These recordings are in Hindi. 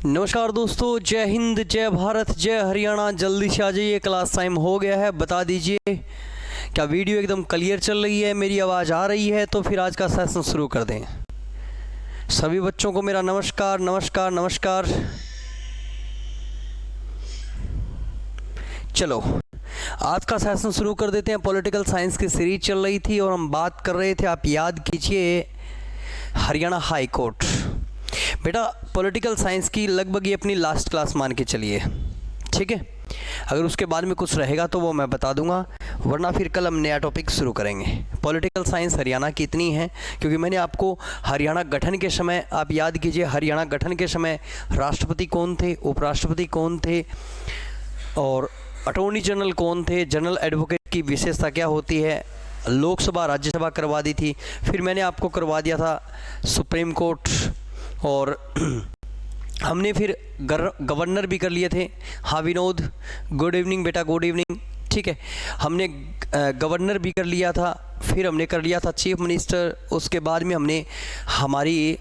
नमस्कार दोस्तों, जय हिंद, जय भारत, जय हरियाणा। जल्दी से आ जाइए, क्लास टाइम हो गया है। बता दीजिए क्या वीडियो एकदम क्लियर चल रही है, मेरी आवाज़ आ रही है? तो फिर आज का सेशन शुरू कर दें। सभी बच्चों को मेरा नमस्कार नमस्कार नमस्कार। चलो आज का सेशन शुरू कर देते हैं। पॉलिटिकल साइंस की सीरीज चल रही थी और हम बात कर रहे थे, आप याद कीजिए, हरियाणा हाई कोर्ट। बेटा पॉलिटिकल साइंस की लगभग ये अपनी लास्ट क्लास मान के चलिए, ठीक है। अगर उसके बाद में कुछ रहेगा तो वो मैं बता दूंगा, वरना फिर कल हम नया टॉपिक शुरू करेंगे। पॉलिटिकल साइंस हरियाणा की इतनी है क्योंकि मैंने आपको हरियाणा गठन के समय, आप याद कीजिए, हरियाणा गठन के समय राष्ट्रपति कौन थे, उपराष्ट्रपति कौन थे और अटॉर्नी जनरल कौन थे, जनरल एडवोकेट की विशेषता क्या होती है, लोकसभा राज्यसभा करवा दी थी। फिर मैंने आपको करवा दिया था सुप्रीम कोर्ट और हमने फिर गवर्नर भी कर लिए थे। हाँ विनोद, गुड इवनिंग बेटा, गुड इवनिंग, ठीक है। हमने गवर्नर भी कर लिया था, फिर हमने कर लिया था चीफ मिनिस्टर। उसके बाद में हमने हमारी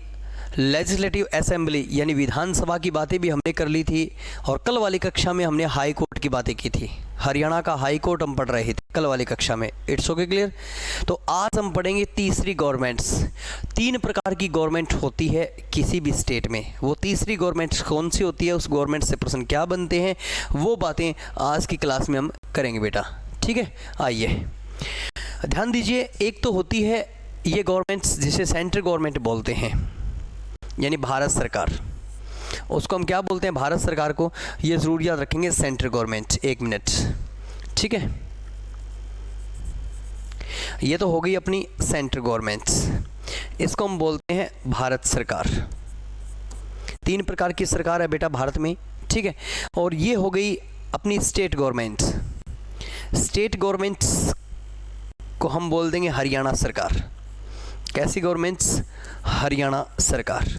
लेजिस्लेटिव असेंबली यानी विधानसभा की बातें भी हमने कर ली थी। और कल वाली कक्षा में हमने हाई कोर्ट की बातें की थी। हरियाणा का हाई कोर्ट हम पढ़ रहे थे कल वाली कक्षा में। It's okay, clear. तो आज हम पढ़ेंगे तीसरी गवर्नमेंट्स। तीन प्रकार की गवर्नमेंट होती है किसी भी स्टेट में। वो तीसरी गवर्नमेंट कौन सी होती है, उस गवर्नमेंट से प्रश्न क्या बनते हैं, वो बातें आज की क्लास में हम करेंगे बेटा, ठीक है। आइए ध्यान दीजिए। एक तो होती है ये गवर्नमेंट्स जिसे सेंट्रल गवर्नमेंट बोलते हैं, यानी भारत सरकार। उसको हम क्या बोलते हैं, भारत सरकार को। ये ज़रूर याद रखेंगे, सेंट्रल गवर्नमेंट। एक मिनट, ठीक है। ये तो हो गई अपनी सेंट्रल गवर्नमेंट, इसको हम बोलते हैं भारत सरकार। तीन प्रकार की सरकार है बेटा भारत में, ठीक है। और ये हो गई अपनी स्टेट गवर्नमेंट। स्टेट गवर्नमेंट्स को हम बोल देंगे हरियाणा सरकार। कैसी गवर्नमेंट्स? हरियाणा सरकार।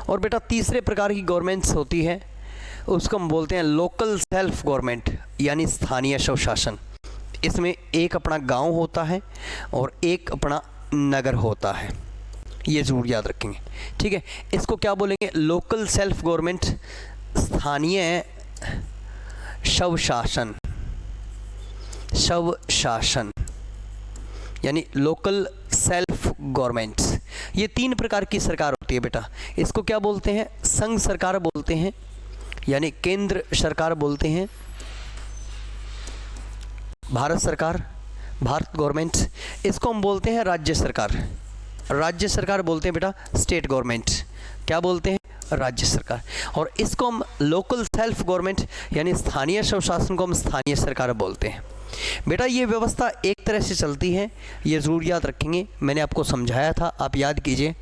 और बेटा तीसरे प्रकार की गवर्नमेंट्स होती है, उसको हम बोलते हैं लोकल सेल्फ गवर्नमेंट, यानी स्थानीय स्वशासन। इसमें एक अपना गांव होता है और एक अपना नगर होता है, ये ज़रूर याद रखेंगे, ठीक है। इसको क्या बोलेंगे? लोकल सेल्फ गवर्नमेंट, स्थानीय स्वशासन। स्वशासन यानी लोकल सेल्फ गवर्नमेंट। ये तीन प्रकार की सरकार होती है बेटा। इसको क्या बोलते हैं? संघ सरकार बोलते हैं, यानी केंद्र सरकार बोलते हैं, भारत सरकार, भारत गवर्नमेंट। इसको हम बोलते हैं राज्य सरकार। राज्य सरकार बोलते हैं बेटा स्टेट गवर्नमेंट। क्या बोलते हैं? राज्य सरकार। और इसको हम लोकल सेल्फ गवर्नमेंट यानी स्थानीय स्वशासन को हम स्थानीय सरकार बोलते हैं। बेटा ये व्यवस्था एक तरह से चलती है, ये ज़रूर याद रखेंगे, मैंने आपको समझाया था, आप याद कीजिए।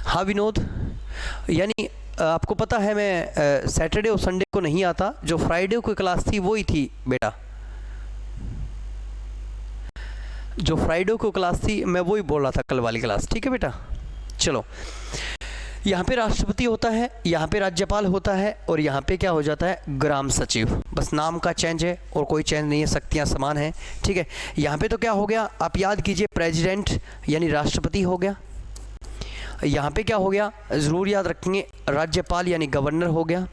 हाँ विनोद, यानी आपको पता है मैं सैटरडे और संडे को नहीं आता, जो फ्राइडे को क्लास थी वही थी बेटा। जो फ्राइडे को क्लास थी मैं वही बोल रहा था, कल वाली क्लास, ठीक है बेटा। चलो, यहाँ पे राष्ट्रपति होता है, यहाँ पे राज्यपाल होता है और यहाँ पे क्या हो जाता है? ग्राम सचिव। बस नाम का चेंज है और कोई चेंज नहीं है, शक्तियाँ समान हैं, ठीक है। यहाँ पे तो क्या हो गया, आप याद कीजिए, प्रेसिडेंट यानी राष्ट्रपति हो गया। यहाँ पे क्या हो गया, ज़रूर याद रखेंगे, राज्यपाल यानी गवर्नर हो गया।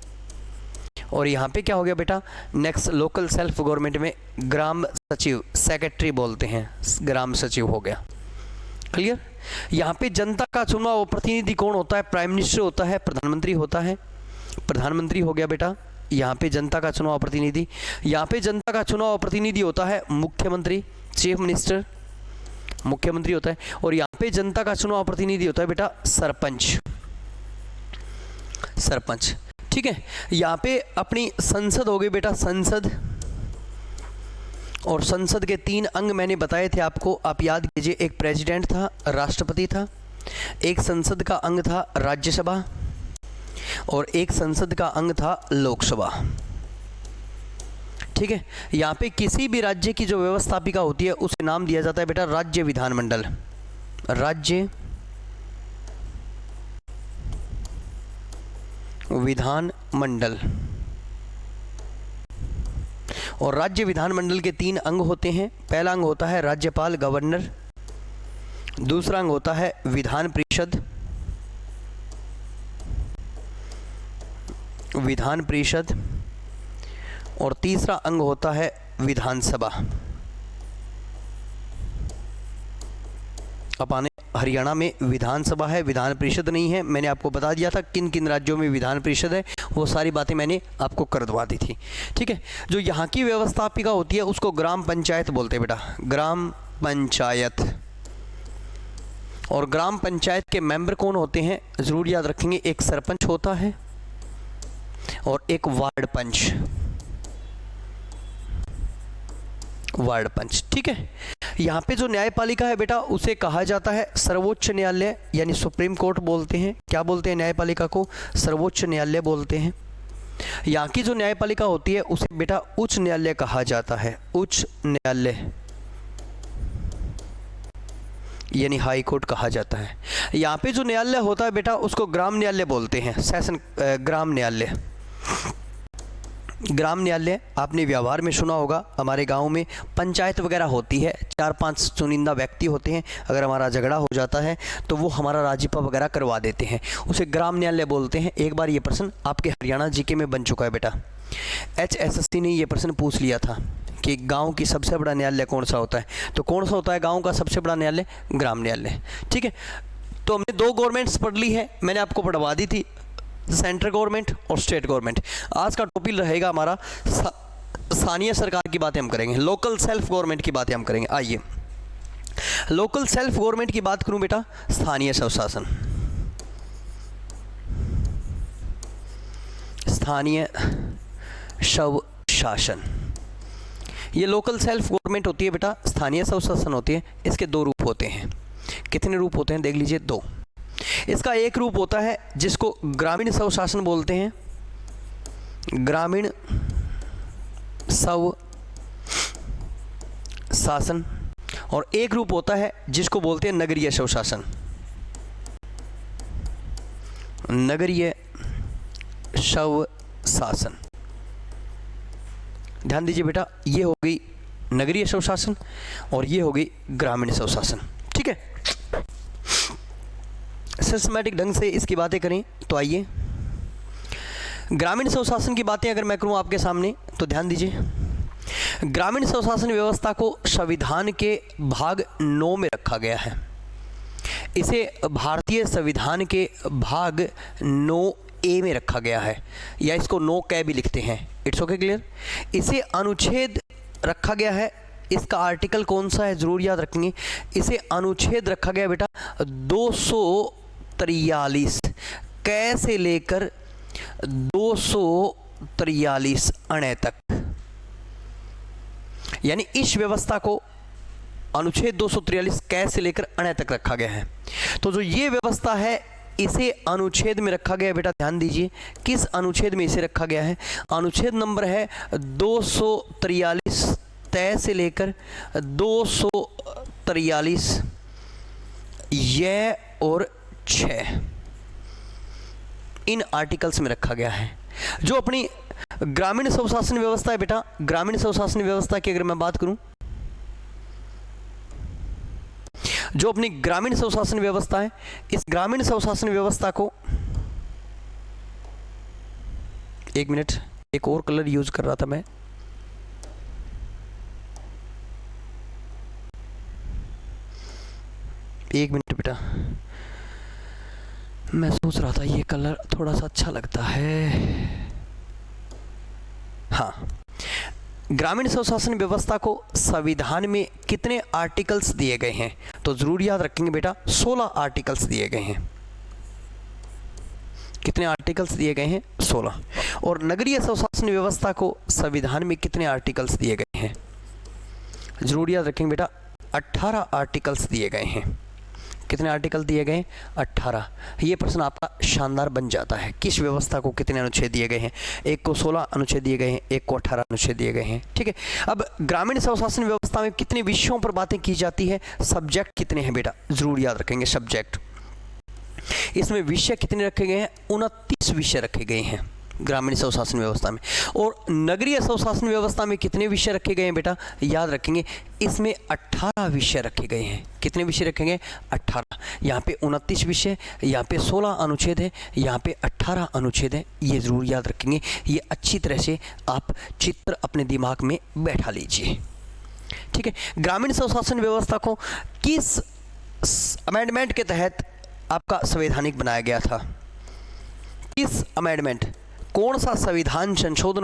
और यहाँ पे क्या हो गया बेटा, नेक्स्ट लोकल सेल्फ गवर्नमेंट में ग्राम सचिव, सेक्रेटरी बोलते हैं, ग्राम सचिव हो गया, क्लियर। यहाँ पे जनता का चुना हुआ प्रतिनिधि कौन होता है? प्राइम मिनिस्टर होता है, प्रधानमंत्री होता है, प्रधानमंत्री हो गया बेटा। यहाँ पे जनता का चुना हुआ प्रतिनिधि, यहाँ पे जनता का चुना हुआ प्रतिनिधि होता है मुख्यमंत्री, चीफ मिनिस्टर, मुख्यमंत्री होता है। और यहाँ पे जनता का चुना हुआ प्रतिनिधि होता है बेटा सरपंच, सरपंच, ठीक है। यहाँ पे अपनी संसद हो गई बेटा, संसद। और संसद के तीन अंग मैंने बताए थे आपको, आप याद कीजिए, एक प्रेसिडेंट था, राष्ट्रपति था, एक संसद का अंग था राज्यसभा और एक संसद का अंग था लोकसभा, ठीक है। यहाँ पे किसी भी राज्य की जो व्यवस्थापिका होती है उसे नाम दिया जाता है बेटा राज्य विधानमंडल, राज्य विधानमंडल। और राज्य विधानमंडल के तीन अंग होते हैं। पहला अंग होता है राज्यपाल, गवर्नर। दूसरा अंग होता है विधान परिषद विधान परिषद, और तीसरा अंग होता है विधानसभा। अपने हरियाणा में विधानसभा है, विधान परिषद नहीं है। मैंने आपको बता दिया था किन किन राज्यों में विधान परिषद है, वो सारी बातें मैंने आपको कर दवा दी थी। ठीक है, जो यहाँ की व्यवस्थापिका होती है उसको ग्राम पंचायत बोलते हैं बेटा, ग्राम पंचायत। और ग्राम पंचायत के मेंबर कौन होते हैं, ज़रूर याद रखेंगे, एक सरपंच होता है और एक वार्ड पंच, वार्ड पंच। ठीक है, यहाँ पे जो न्यायपालिका है बेटा उसे कहा जाता है सर्वोच्च न्यायालय, यानी सुप्रीम कोर्ट बोलते हैं। क्या बोलते हैं न्यायपालिका को, सर्वोच्च न्यायालय बोलते हैं। यहाँ की जो न्यायपालिका होती है उसे बेटा उच्च न्यायालय कहा जाता है, उच्च न्यायालय यानी हाई कोर्ट कहा जाता है। यहाँ पे जो न्यायालय होता है बेटा उसको ग्राम न्यायालय बोलते हैं, सेशन ग्राम न्यायालय। ग्राम न्यायालय आपने व्यवहार में सुना होगा, हमारे गांव में पंचायत वगैरह होती है, 4-5 चुनिंदा व्यक्ति होते हैं, अगर हमारा झगड़ा हो जाता है तो वो हमारा राजीपा वगैरह करवा देते हैं, उसे ग्राम न्यायालय बोलते हैं। एक बार ये प्रश्न आपके हरियाणा जीके में बन चुका है बेटा, HSSC ने ये प्रश्न पूछ लिया था कि गांव की सबसे बड़ा न्यायालय कौन सा होता है, तो कौन सा होता है गांव का सबसे बड़ा न्यायालय, ग्राम न्यायालय। ठीक है, तो हमने 2 गवर्नमेंट्स पढ़ ली है, मैंने आपको पढ़वा दी थी, सेंट्रल गवर्नमेंट और स्टेट गवर्नमेंट। आज का टॉपिक रहेगा हमारा स्थानीय सरकार की बातें हम करेंगे, लोकल सेल्फ गवर्नमेंट की बातें हम करेंगे। आइए, लोकल सेल्फ गवर्नमेंट की बात करूं बेटा, स्थानीय स्वशासन, स्थानीय स्वशासन, ये लोकल सेल्फ गवर्नमेंट होती है बेटा, स्थानीय स्वशासन होती है। इसके 2 रूप होते हैं। कितने रूप होते हैं देख लीजिए, 2। इसका एक रूप होता है जिसको ग्रामीण स्वशासन बोलते हैं, ग्रामीण स्वशासन, और एक रूप होता है जिसको बोलते हैं नगरीय स्वशासन, नगरीय स्वशासन। ध्यान दीजिए बेटा, ये हो गई नगरीय स्वशासन और ये हो गई ग्रामीण स्वशासन। ठीक है, सिस्टमैटिक ढंग से इसकी बातें करें तो आइए, ग्रामीण स्वशासन की बातें अगर मैं करूं आपके सामने तो ध्यान दीजिए, ग्रामीण स्वशासन व्यवस्था को संविधान के भाग 9 में रखा गया है। इसे भारतीय संविधान के भाग 9A में रखा गया है, या इसको 9K भी लिखते हैं। It's okay, clear. इसे अनुच्छेद रखा गया है, इसका आर्टिकल कौन सा है जरूर याद रखेंगे, इसे अनुच्छेद रखा गया बेटा 243, कै से लेकर 243 अणे तक, यानी इस व्यवस्था को अनुच्छेद 243 कै से लेकर अणे तक रखा गया है। तो जो ये व्यवस्था है इसे अनुच्छेद में रखा गया है बेटा, ध्यान दीजिए किस अनुच्छेद में इसे रखा गया है, अनुच्छेद नंबर है 243 तय से लेकर 243 ये और 6, इन आर्टिकल्स में रखा गया है। जो अपनी ग्रामीण स्वशासन व्यवस्था है बेटा, ग्रामीण स्वशासन व्यवस्था की अगर मैं बात करूं, जो अपनी ग्रामीण स्वशासन व्यवस्था है, इस ग्रामीण स्वशासन व्यवस्था को, एक मिनट, एक और कलर यूज कर रहा था मैं, एक मिनट बेटा, मैं सोच रहा था ये कलर थोड़ा सा अच्छा लगता है। हाँ, ग्रामीण स्वशासन व्यवस्था को संविधान में कितने आर्टिकल्स दिए गए हैं, तो जरूर याद रखेंगे बेटा 16 आर्टिकल्स दिए गए हैं। कितने आर्टिकल्स दिए गए हैं, 16। और नगरीय स्वशासन व्यवस्था को संविधान में कितने आर्टिकल्स दिए गए हैं, जरूर याद रखेंगे बेटा 18 आर्टिकल्स दिए गए हैं। कितने आर्टिकल दिए गए, 18। ये प्रश्न आपका शानदार बन जाता है, किस व्यवस्था को कितने अनुच्छेद दिए गए हैं, एक को 16 अनुच्छेद दिए गए हैं, एक को 18 अनुच्छेद दिए गए हैं। ठीक है, अब ग्रामीण स्वशासन व्यवस्था में कितने विषयों पर बातें की जाती है, सब्जेक्ट कितने हैं बेटा, जरूर याद रखेंगे सब्जेक्ट। इसमें विषय कितने रखे गए हैं, 29 विषय रखे गए हैं। ग्रामीण स्वशासन व्यवस्था में। और नगरीय स्वशासन व्यवस्था में कितने विषय रखे गए हैं बेटा, याद रखेंगे, इसमें 18 विषय रखे गए हैं। कितने विषय रखे गए? 18। यहाँ पे 29 विषय, यहाँ पे 16 अनुच्छेद है, यहाँ पे 18 अनुच्छेद है। ये ज़रूर याद रखेंगे, ये अच्छी तरह से आप चित्र अपने दिमाग में बैठा लीजिए, ठीक है। ग्रामीण स्वशासन व्यवस्था को किस अमेंडमेंट के तहत आपका संवैधानिक बनाया गया था? किस अमेंडमेंट, कौन सा संविधान संशोधन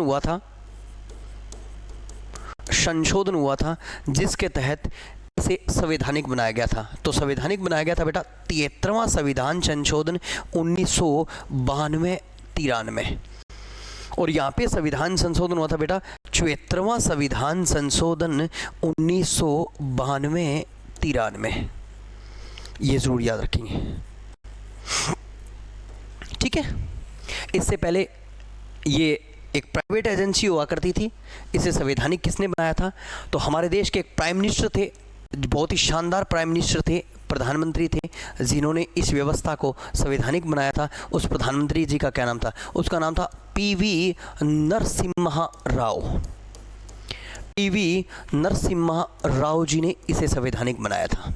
हुआ था, जिसके तहत इसे संवैधानिक बनाया गया था? तो संवैधानिक बनाया गया था बेटा 73वां संविधान संशोधन 1992-93। और यहाँ पे संविधान संशोधन हुआ था बेटा 74वां संविधान संशोधन 1992-93। ये जरूर याद रखेंगे, ठीक है। इससे पहले ये एक प्राइवेट एजेंसी हुआ करती थी, इसे संवैधानिक किसने बनाया था? तो हमारे देश के एक प्राइम मिनिस्टर थे, बहुत ही शानदार प्राइम मिनिस्टर थे, प्रधानमंत्री थे, जिन्होंने इस व्यवस्था को संवैधानिक बनाया था। उस प्रधानमंत्री जी का क्या नाम था? उसका नाम था पीवी नरसिम्हा राव। पीवी नरसिम्हा राव जी ने इसे संवैधानिक बनाया था,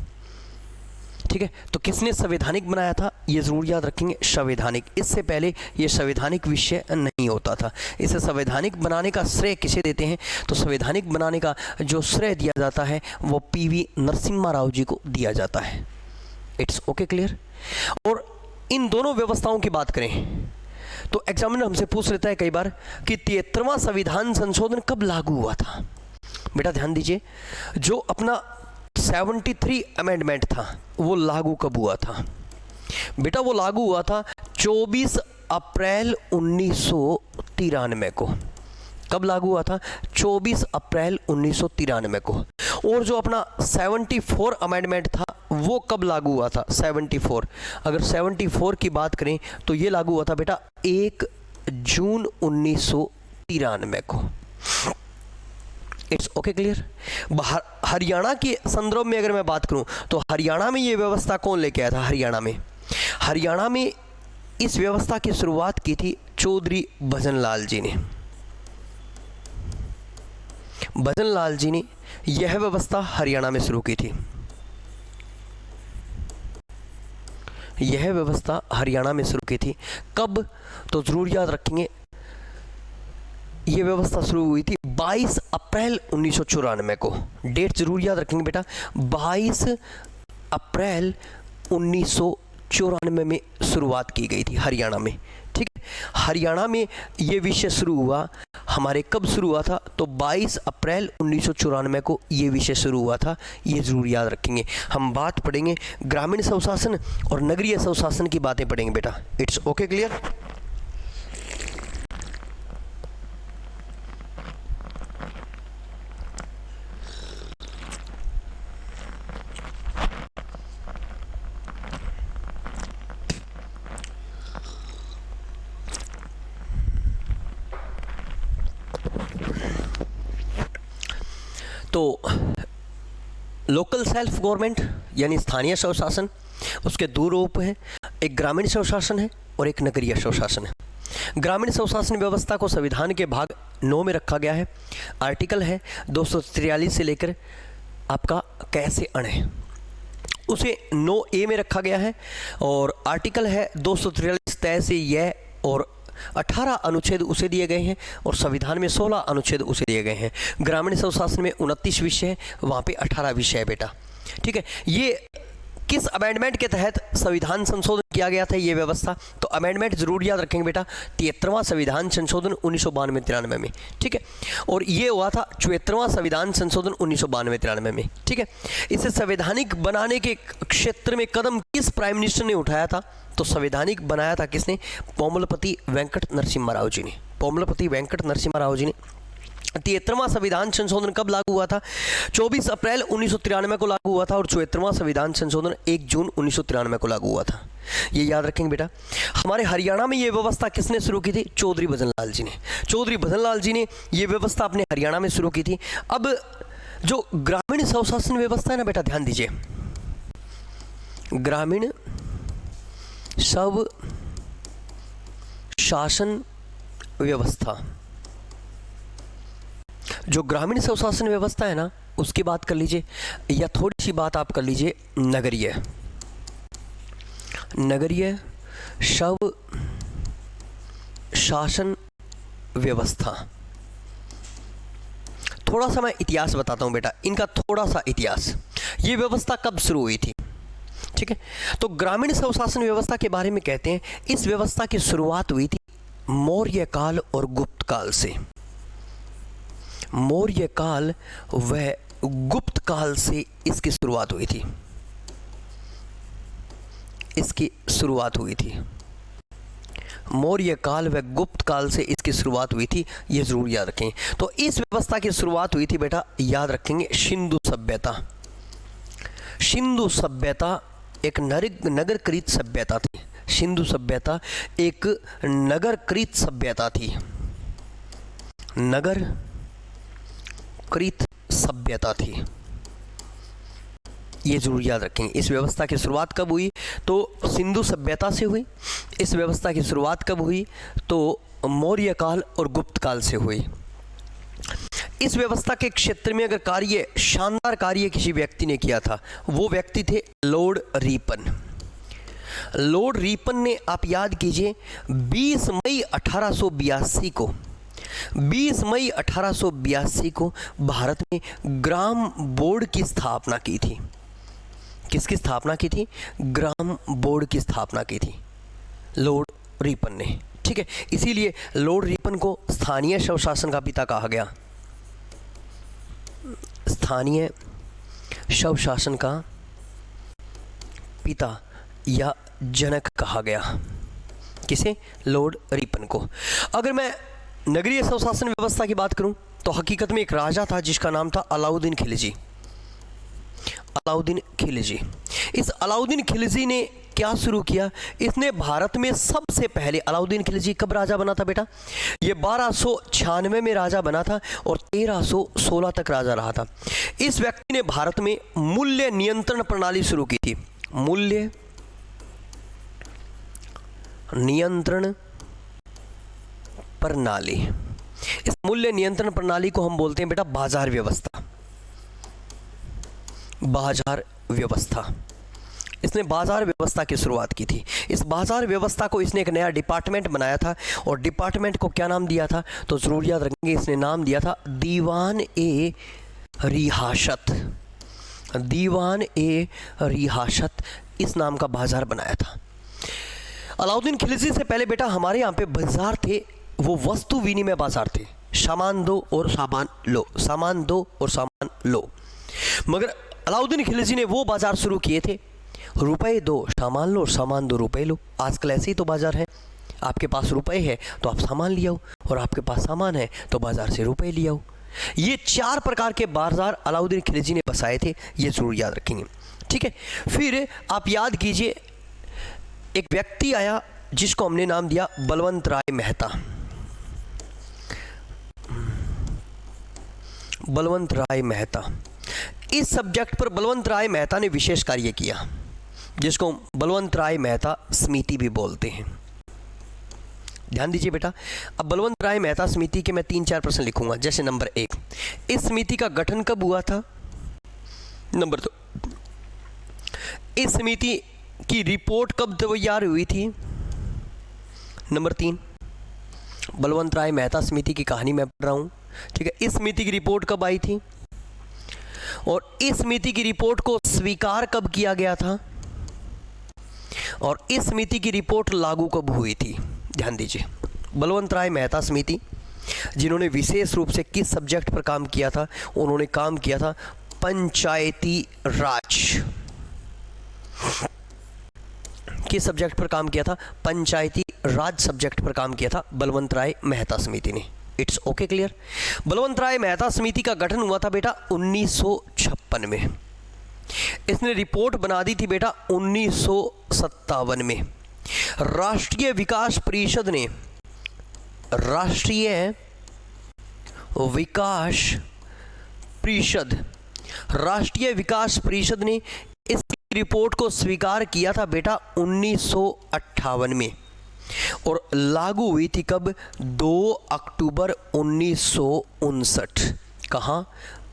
ठीक है। तो किसने संवैधानिक बनाया था? ये जरूर याद रखेंगे, संवैधानिक। इससे पहले ये संवैधानिक विषय नहीं होता था। इसे संवैधानिक बनाने का श्रेय किसे देते हैं? तो संवैधानिक बनाने का जो श्रेय दिया जाता है वो पीवी नरसिम्हा राव जी को दिया जाता है। It's okay, clear. और इन दोनों व्यवस्थाओं की बात करें तो एग्जामिनर हमसे पूछ लेता है कई बार कि 73वां संविधान संशोधन कब लागू हुआ था? बेटा ध्यान दीजिए, जो अपना 73 अमेंडमेंट था वो लागू कब हुआ था? बेटा वो लागू हुआ था 24 अप्रैल 1993 को। कब लागू हुआ था? 24 अप्रैल 1993 को। और जो अपना 74 अमेंडमेंट था वो कब लागू हुआ था? 74, अगर 74 की बात करें तो ये लागू हुआ था बेटा 1 जून 1993 को। It's okay, clear. हरियाणा के संदर्भ में अगर मैं बात करूं तो हरियाणा में ये व्यवस्था कौन लेके आया था? हरियाणा में इस व्यवस्था की शुरुआत की थी चौधरी भजनलाल जी ने। भजनलाल जी ने यह व्यवस्था हरियाणा में शुरू की थी। यह व्यवस्था हरियाणा में शुरू की थी। कब? तो जरूर याद रखेंगे, ये व्यवस्था शुरू हुई थी 22 अप्रैल 1994 को। डेट जरूर याद रखेंगे बेटा, 22 अप्रैल 1994 में शुरुआत की गई थी हरियाणा में, ठीक है। हरियाणा में ये विषय शुरू हुआ, हमारे कब शुरू हुआ था? तो 22 अप्रैल 1994 को ये विषय शुरू हुआ था। ये जरूर याद रखेंगे। हम बात पढ़ेंगे ग्रामीण स्वशासन और नगरीय स्वशासन की बातें पढ़ेंगे बेटा। It's okay, clear. तो लोकल सेल्फ गवर्नमेंट यानी स्थानीय स्वशासन, उसके दो रूप हैं, एक ग्रामीण स्वशासन है और एक नगरीय स्वशासन है। ग्रामीण स्वशासन व्यवस्था को संविधान के भाग 9 में रखा गया है। आर्टिकल है 243 से लेकर आपका कैसे अण है उसे 9A में रखा गया है। और आर्टिकल है 243 तय से यह, और 18 अनुच्छेद उसे दिए गए हैं और संविधान में 16 अनुच्छेद उसे दिए गए हैं। ग्रामीण स्वशासन में 29 विषय है, वहाँ पे 18 विषय है बेटा, ठीक है। ये किस अमेंडमेंट के तहत संविधान संशोधन किया गया था ये व्यवस्था? तो अमेंडमेंट जरूर याद रखेंगे बेटा, 73वां संविधान संशोधन 1992-93 में, ठीक है। और ये हुआ था 74वां संविधान संशोधन 1992-93 में, ठीक है। इसे संवैधानिक बनाने के क्षेत्र में कदम किस प्राइम मिनिस्टर ने उठाया था? तो संवैधानिक बनाया था किसने? पोमलपति वेंकट नरसिम्हा राव जी ने। पोमलपति वेंकट नरसिम्हा राव जी ने। 73वां संविधान संशोधन कब लागू हुआ था? 24 अप्रैल 1993 को लागू हुआ था और 74वां संविधान संशोधन 1 जून 1993 को लागू हुआ था। ये याद रखेंगे बेटा। हमारे हरियाणा में ये व्यवस्था किसने शुरू की थी? चौधरी भजनलाल जी ने। चौधरी भजनलाल जी ने ये व्यवस्था अपने हरियाणा में शुरू की थी। अब जो ग्रामीण स्वशासन व्यवस्था है ना बेटा, ध्यान दीजिए, ग्रामीण सब शासन व्यवस्था, जो ग्रामीण स्वशासन व्यवस्था है ना उसकी बात कर लीजिए, या थोड़ी सी बात आप कर लीजिए नगरीय शव शासन व्यवस्था। थोड़ा सा मैं इतिहास बताता हूं बेटा, इनका थोड़ा सा इतिहास। ये व्यवस्था कब शुरू हुई थी? ठीक है, तो ग्रामीण स्वशासन व्यवस्था के बारे में कहते हैं, इस व्यवस्था की शुरुआत हुई थी मौर्य काल और गुप्त काल से। मौर्य काल व गुप्त काल से इसकी शुरुआत हुई थी। मौर्य काल व गुप्त काल से इसकी शुरुआत हुई थी, ये जरूर याद रखें। तो इस व्यवस्था की शुरुआत हुई थी बेटा, याद रखेंगे, सिंधु सभ्यता। सिंधु सभ्यता एक नगरकृत सभ्यता थी। सिंधु सभ्यता एक नगरकृत सभ्यता थी, नगरकृत सभ्यता थी, ये जरूर याद रखेंगे। इस व्यवस्था की शुरुआत कब हुई? तो सिंधु सभ्यता से हुई। इस व्यवस्था की शुरुआत कब हुई? तो मौर्य काल और गुप्त काल से हुई। इस व्यवस्था के क्षेत्र में अगर शानदार कार्य किसी व्यक्ति ने किया था, वो व्यक्ति थे लॉर्ड रिपन। लॉर्ड रिपन ने, आप याद कीजिए, 20 मई 1882 को भारत में ग्राम बोर्ड की स्थापना की थी। किसकी स्थापना की थी? ग्राम बोर्ड की स्थापना की थी लॉर्ड रिपन ने। ठीक है, इसीलिए लॉर्ड रिपन को स्थानीय स्वशासन का पिता कहा गया। स्थानीय स्वशासन का पिता या जनक कहा गया। किसे? लॉर्ड रिपन को। अगर मैं नगरीय स्वशासन व्यवस्था की बात करूं तो हकीकत में एक राजा था जिसका नाम था अलाउद्दीन खिलजी। इस अलाउद्दीन खिलजी ने क्या शुरू किया? इसने भारत में सबसे पहले, अलाउद्दीन खिलजी कब राजा बना था बेटा? ये 1296 में राजा बना था और 1316 तक राजा रहा था। इस व्यक्ति ने भारत में मूल्य नियंत्रण प्रणाली शुरू की थी। मूल्य नियंत्रण प्रणाली। इस मूल्य नियंत्रण प्रणाली को हम बोलते हैं बेटा बाजार व्यवस्था। इसने बाजार व्यवस्था की शुरुआत की थी। इस बाजार व्यवस्था को इसने एक नया डिपार्टमेंट बनाया था और डिपार्टमेंट को क्या नाम दिया था? तो जरूर याद रखेंगे, इसने नाम दिया था दीवान ए रियासत। इस नाम का बाजार बनाया था। अलाउद्दीन खिलजी से पहले बेटा हमारे यहाँ पे बाजार थे, वो वस्तु विनिमय बाजार थे। सामान दो और सामान लो। मगर अलाउद्दीन खिलजी ने वो बाजार शुरू किए थे, रुपए दो सामान लो और सामान दो रुपए लो। आजकल ऐसे ही तो बाजार है, आपके पास रुपए है तो आप सामान ले आओ, और आपके पास सामान है तो बाजार से रुपए ले आओ। ये 4 प्रकार के बाजार अलाउद्दीन खिलजी ने बसाए थे, ये जरूर याद रखेंगे। ठीक है, फिर आप याद कीजिए, एक व्यक्ति आया जिसको हमने नाम दिया बलवंत राय मेहता। इस सब्जेक्ट पर बलवंत राय मेहता ने विशेष कार्य किया, जिसको बलवंत राय मेहता समिति भी बोलते हैं। ध्यान दीजिए बेटा, अब बलवंत राय मेहता समिति के मैं 3-4 प्रश्न लिखूंगा। जैसे नंबर 1, इस समिति का गठन कब हुआ था? नंबर 2, इस समिति की रिपोर्ट कब तैयार हुई थी? नंबर 3, बलवंत राय मेहता समिति की कहानी मैं पढ़ रहा हूँ। ठीक है, इस समिति की रिपोर्ट कब आई थी और इस समिति की रिपोर्ट को स्वीकार कब किया गया था और इस समिति की रिपोर्ट लागू कब हुई थी? ध्यान दीजिए, बलवंत राय मेहता समिति जिन्होंने विशेष रूप से किस सब्जेक्ट पर काम किया था? उन्होंने काम किया था पंचायती राज। किस सब्जेक्ट पर काम किया था? पंचायती राज सब्जेक्ट पर काम किया था बलवंत राय मेहता समिति ने। It's okay, clear. Balwant Rai Mehta समिति का गठन हुआ था बेटा 1956 में। इसने रिपोर्ट बना दी थी बेटा 1957 में। राष्ट्रीय विकास परिषद ने इस रिपोर्ट को स्वीकार किया था बेटा 1958 में। और लागू हुई थी कब? 2 अक्टूबर 1959। कहाँ?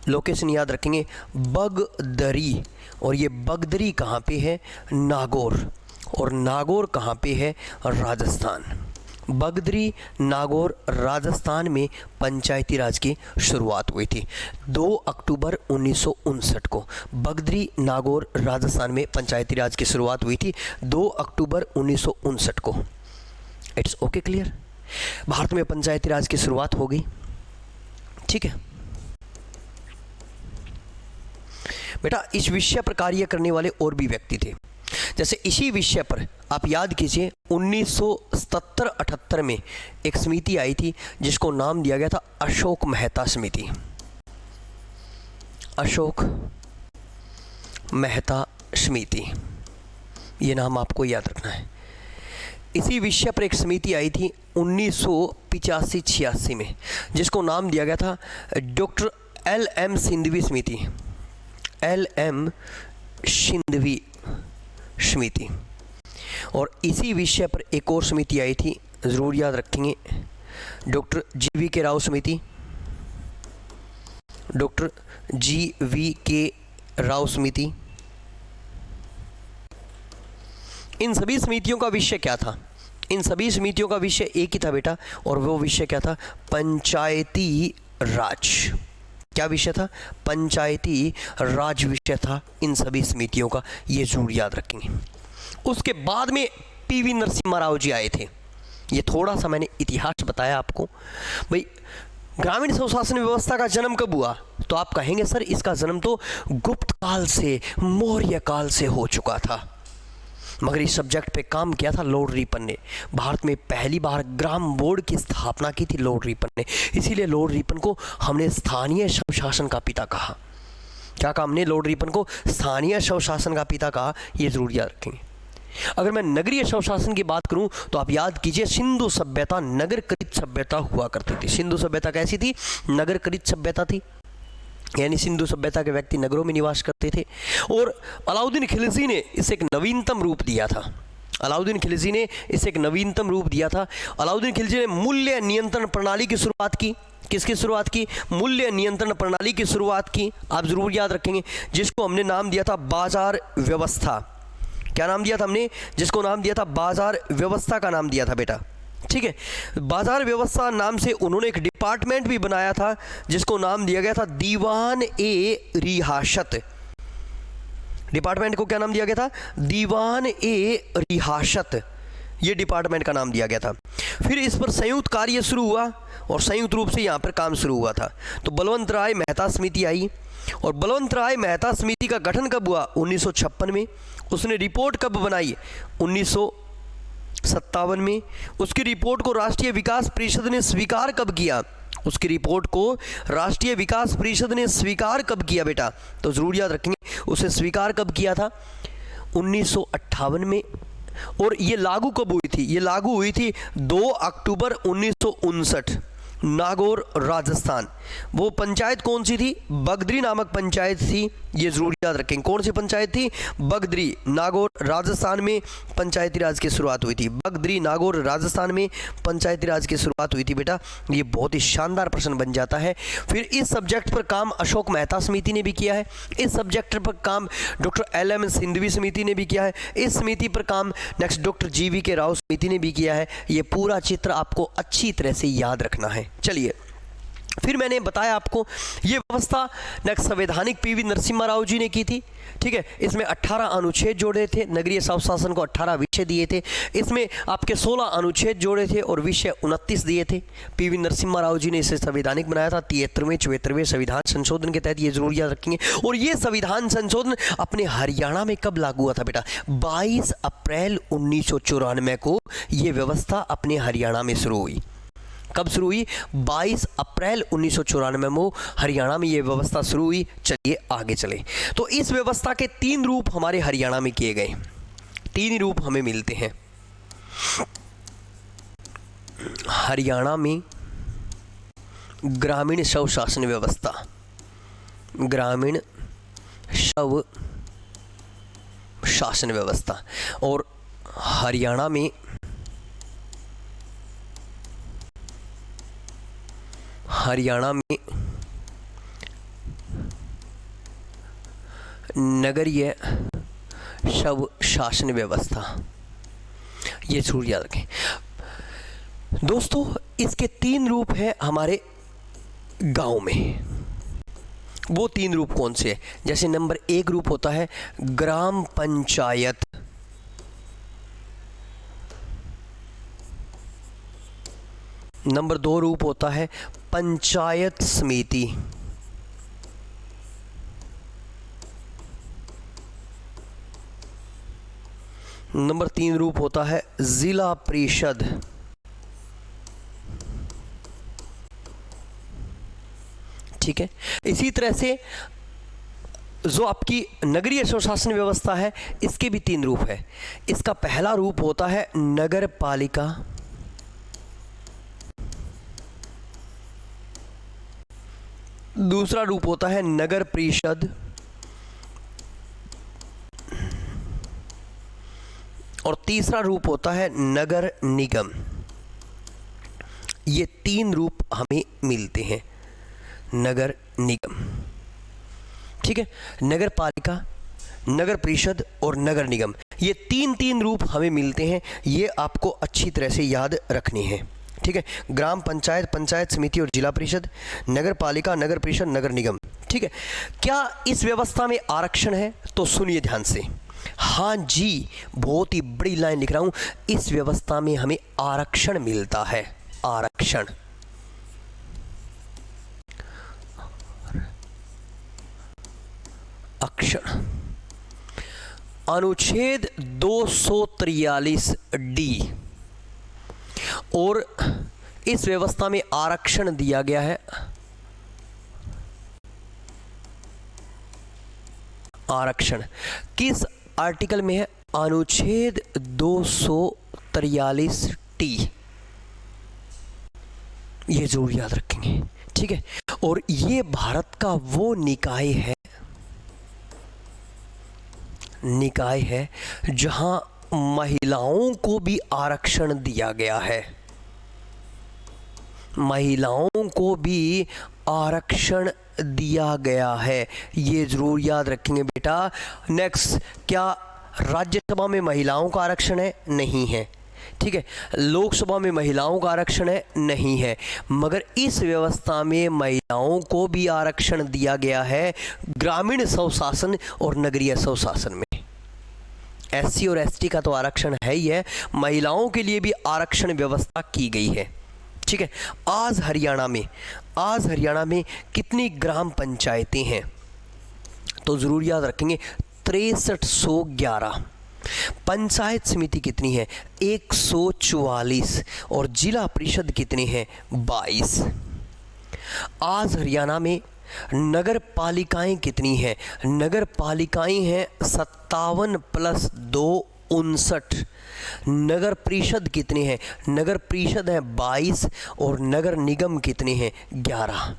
लोकेशन याद रखेंगे, बगदरी। और ये बगदरी कहाँ पे है? नागौर। और नागौर कहाँ पे है? राजस्थान। बगदरी, नागौर, राजस्थान में पंचायती राज की शुरुआत हुई थी 2 अक्टूबर 1959 को। बगदरी, नागौर, राजस्थान में पंचायती राज की शुरुआत हुई थी 2 अक्टूबर 1959 को। It's okay, clear? भारत में पंचायती राज की शुरुआत हो गई। ठीक है बेटा, इस विषय पर कार्य करने वाले और भी व्यक्ति थे। जैसे इसी विषय पर आप याद कीजिए 1977-78 में एक समिति आई थी जिसको नाम दिया गया था अशोक मेहता समिति। अशोक मेहता समिति, ये नाम आपको याद रखना है। इसी विषय पर एक समिति आई थी 1985-86 में जिसको नाम दिया गया था डॉक्टर LM सिंधवी समिति। LM सिंधवी समिति। और इसी विषय पर एक और समिति आई थी, ज़रूर याद रखेंगे, डॉक्टर GV राव समिति। डॉक्टर GV राव समिति। इन सभी समितियों का विषय क्या था? इन सभी समितियों का विषय एक ही था बेटा, और वो विषय क्या था? पंचायती राज। क्या विषय था? पंचायती राज विषय था इन सभी समितियों का, ये जरूर याद रखेंगे। उसके बाद में PV नरसिम्हा राव जी आए थे। ये थोड़ा सा मैंने इतिहास बताया आपको। भाई ग्रामीण स्वशासन व्यवस्था का जन्म कब हुआ? तो आप कहेंगे सर इसका जन्म तो गुप्त काल से, मौर्य काल से हो चुका था। मगर इस सब्जेक्ट पे काम किया था लॉर्ड रिपन ने। भारत में पहली बार ग्राम बोर्ड की स्थापना की थी लॉर्ड रिपन ने। इसीलिए लॉर्ड रिपन को हमने स्थानीय स्वशासन का पिता कहा। क्या कहा हमने? लॉर्ड रिपन को स्थानीय स्वशासन का पिता कहा, ये जरूर याद रखेंगे। अगर मैं नगरीय स्वशासन की बात करूं तो आप याद कीजिए सिंधु सभ्यता नगरकृत सभ्यता हुआ करती थी। सिंधु सभ्यता कैसी थी? नगरकृत सभ्यता थी, यानी सिंधु सभ्यता के व्यक्ति नगरों में निवास करते थे। और अलाउद्दीन खिलजी ने इसे एक नवीनतम रूप दिया था। अलाउद्दीन खिलजी ने इसे एक नवीनतम रूप दिया था। अलाउद्दीन खिलजी ने मूल्य नियंत्रण प्रणाली की शुरुआत की। किसकी शुरुआत की? मूल्य नियंत्रण प्रणाली की शुरुआत की। आप जरूर याद रखेंगे, जिसको हमने नाम दिया था बाजार व्यवस्था। क्या नाम दिया था हमने? जिसको नाम दिया था बाजार व्यवस्था का नाम दिया था बेटा। ठीक है, बाजार व्यवस्था नाम से उन्होंने एक डिपार्टमेंट भी बनाया था जिसको नाम दिया गया था दीवान-ए-रियासत। डिपार्टमेंट को क्या नाम दिया गया था? दीवान-ए-रियासत। ये डिपार्टमेंट का नाम दिया गया था। फिर इस पर संयुक्त कार्य शुरू हुआ और संयुक्त रूप से यहाँ पर काम शुरू हुआ था। तो बलवंत राय मेहता समिति आई और बलवंत राय मेहता समिति का गठन कब हुआ? 1956 में। उसने रिपोर्ट कब बनाई? 1957 में। उसकी रिपोर्ट को राष्ट्रीय विकास परिषद ने स्वीकार कब किया? उसकी रिपोर्ट को राष्ट्रीय विकास परिषद ने स्वीकार कब किया बेटा? तो जरूर याद रखेंगे, उसे स्वीकार कब किया था? 1958 में। और ये लागू कब हुई थी? ये लागू हुई थी 2 अक्टूबर 1959, नागौर, राजस्थान। वो पंचायत कौन सी थी? बगदरी नामक पंचायत थी। ये जरूर याद रखें, कौन सी पंचायत थी? बगदरी, नागौर, राजस्थान में पंचायती राज की शुरुआत हुई थी। बगदरी, नागौर, राजस्थान में पंचायती राज की शुरुआत हुई थी बेटा। ये बहुत ही शानदार प्रश्न बन जाता है। फिर इस सब्जेक्ट पर काम अशोक मेहता समिति ने भी किया है। इस सब्जेक्ट पर काम डॉक्टर LM सिंधवी समिति ने भी किया है। इस समिति पर काम नेक्स्ट डॉक्टर GV राव समिति ने भी किया है। ये पूरा चित्र आपको अच्छी तरह से याद रखना है। चलिए, फिर मैंने बताया आपको ये व्यवस्था नेक्स्ट संवैधानिक PV नरसिम्हा राव जी ने की थी। ठीक है, इसमें 18 अनुच्छेद जोड़े थे। नगरीय स्वशासन को 18 विषय दिए थे। इसमें आपके 16 अनुच्छेद जोड़े थे और विषय 29 दिए थे। PV नरसिम्हा राव जी ने इसे संवैधानिक बनाया था 73वें 74वें संविधान संशोधन के तहत। ये जरूर याद रखेंगे। और ये संविधान संशोधन अपने हरियाणा में कब लागू हुआ था बेटा? 22 अप्रैल 1994 को ये व्यवस्था अपने हरियाणा में शुरू हुई। कब शुरू हुई? 22 अप्रैल 1994 में हरियाणा में ये व्यवस्था शुरू हुई। चलिए आगे चले। तो इस व्यवस्था के 3 रूप हमारे हरियाणा में किए गए। 3 रूप हमें मिलते हैं हरियाणा में। ग्रामीण स्वशासन व्यवस्था, ग्रामीण स्वशासन व्यवस्था, और हरियाणा में हरियाणा में नगरीय शव शासन व्यवस्था, ये जरूर याद रखें दोस्तों। इसके 3 रूप हैं हमारे गांव में। वो 3 रूप कौन से हैं? जैसे नंबर 1 रूप होता है ग्राम पंचायत, नंबर 2 रूप होता है पंचायत समिति, नंबर 3 रूप होता है जिला परिषद। ठीक है, इसी तरह से जो आपकी नगरीय स्वशासन व्यवस्था है इसके भी 3 रूप है। इसका पहला रूप होता है नगर पालिका, दूसरा रूप होता है नगर परिषद, और तीसरा रूप होता है नगर निगम। ये 3 रूप हमें मिलते हैं, नगर निगम। ठीक है, नगर पालिका, नगर परिषद और नगर निगम, ये 3 रूप हमें मिलते हैं। ये आपको अच्छी तरह से याद रखने हैं। ठीक है, ग्राम पंचायत, पंचायत समिति और जिला परिषद, नगर पालिका, नगर परिषद, नगर निगम। ठीक है, क्या इस व्यवस्था में आरक्षण है? तो सुनिए ध्यान से। हाँ जी, बहुत ही बड़ी लाइन लिख रहा हूं, इस व्यवस्था में हमें आरक्षण मिलता है। आरक्षण, अक्षण, अनुच्छेद 243 डी, और इस व्यवस्था में आरक्षण दिया गया है। आरक्षण किस आर्टिकल में है? अनुच्छेद 243 टी, ये जरूर याद रखेंगे। ठीक है, और ये भारत का वो निकाय है जहां महिलाओं को भी आरक्षण दिया गया है। महिलाओं को भी आरक्षण दिया गया है, ये जरूर याद रखेंगे बेटा। नेक्स्ट, क्या राज्यसभा में महिलाओं का आरक्षण है? नहीं है। ठीक है, लोकसभा में महिलाओं का आरक्षण है? नहीं है। मगर इस व्यवस्था में महिलाओं को भी आरक्षण दिया गया है ग्रामीण स्वशासन और नगरीय स्वशासन में। एससी और एसटी का तो आरक्षण है ही है, महिलाओं के लिए भी आरक्षण व्यवस्था की गई है। ठीक है, आज हरियाणा में कितनी ग्राम पंचायतें हैं? तो जरूर याद रखेंगे 6311। पंचायत समिति कितनी है? 144। और जिला परिषद कितने हैं? 22। आज हरियाणा में नगर पालिकाएं कितनी हैं? नगर पालिकाएं हैं 57 + 2 59। नगर परिषद कितने हैं? नगर परिषद है 22 और नगर निगम कितने हैं? 11।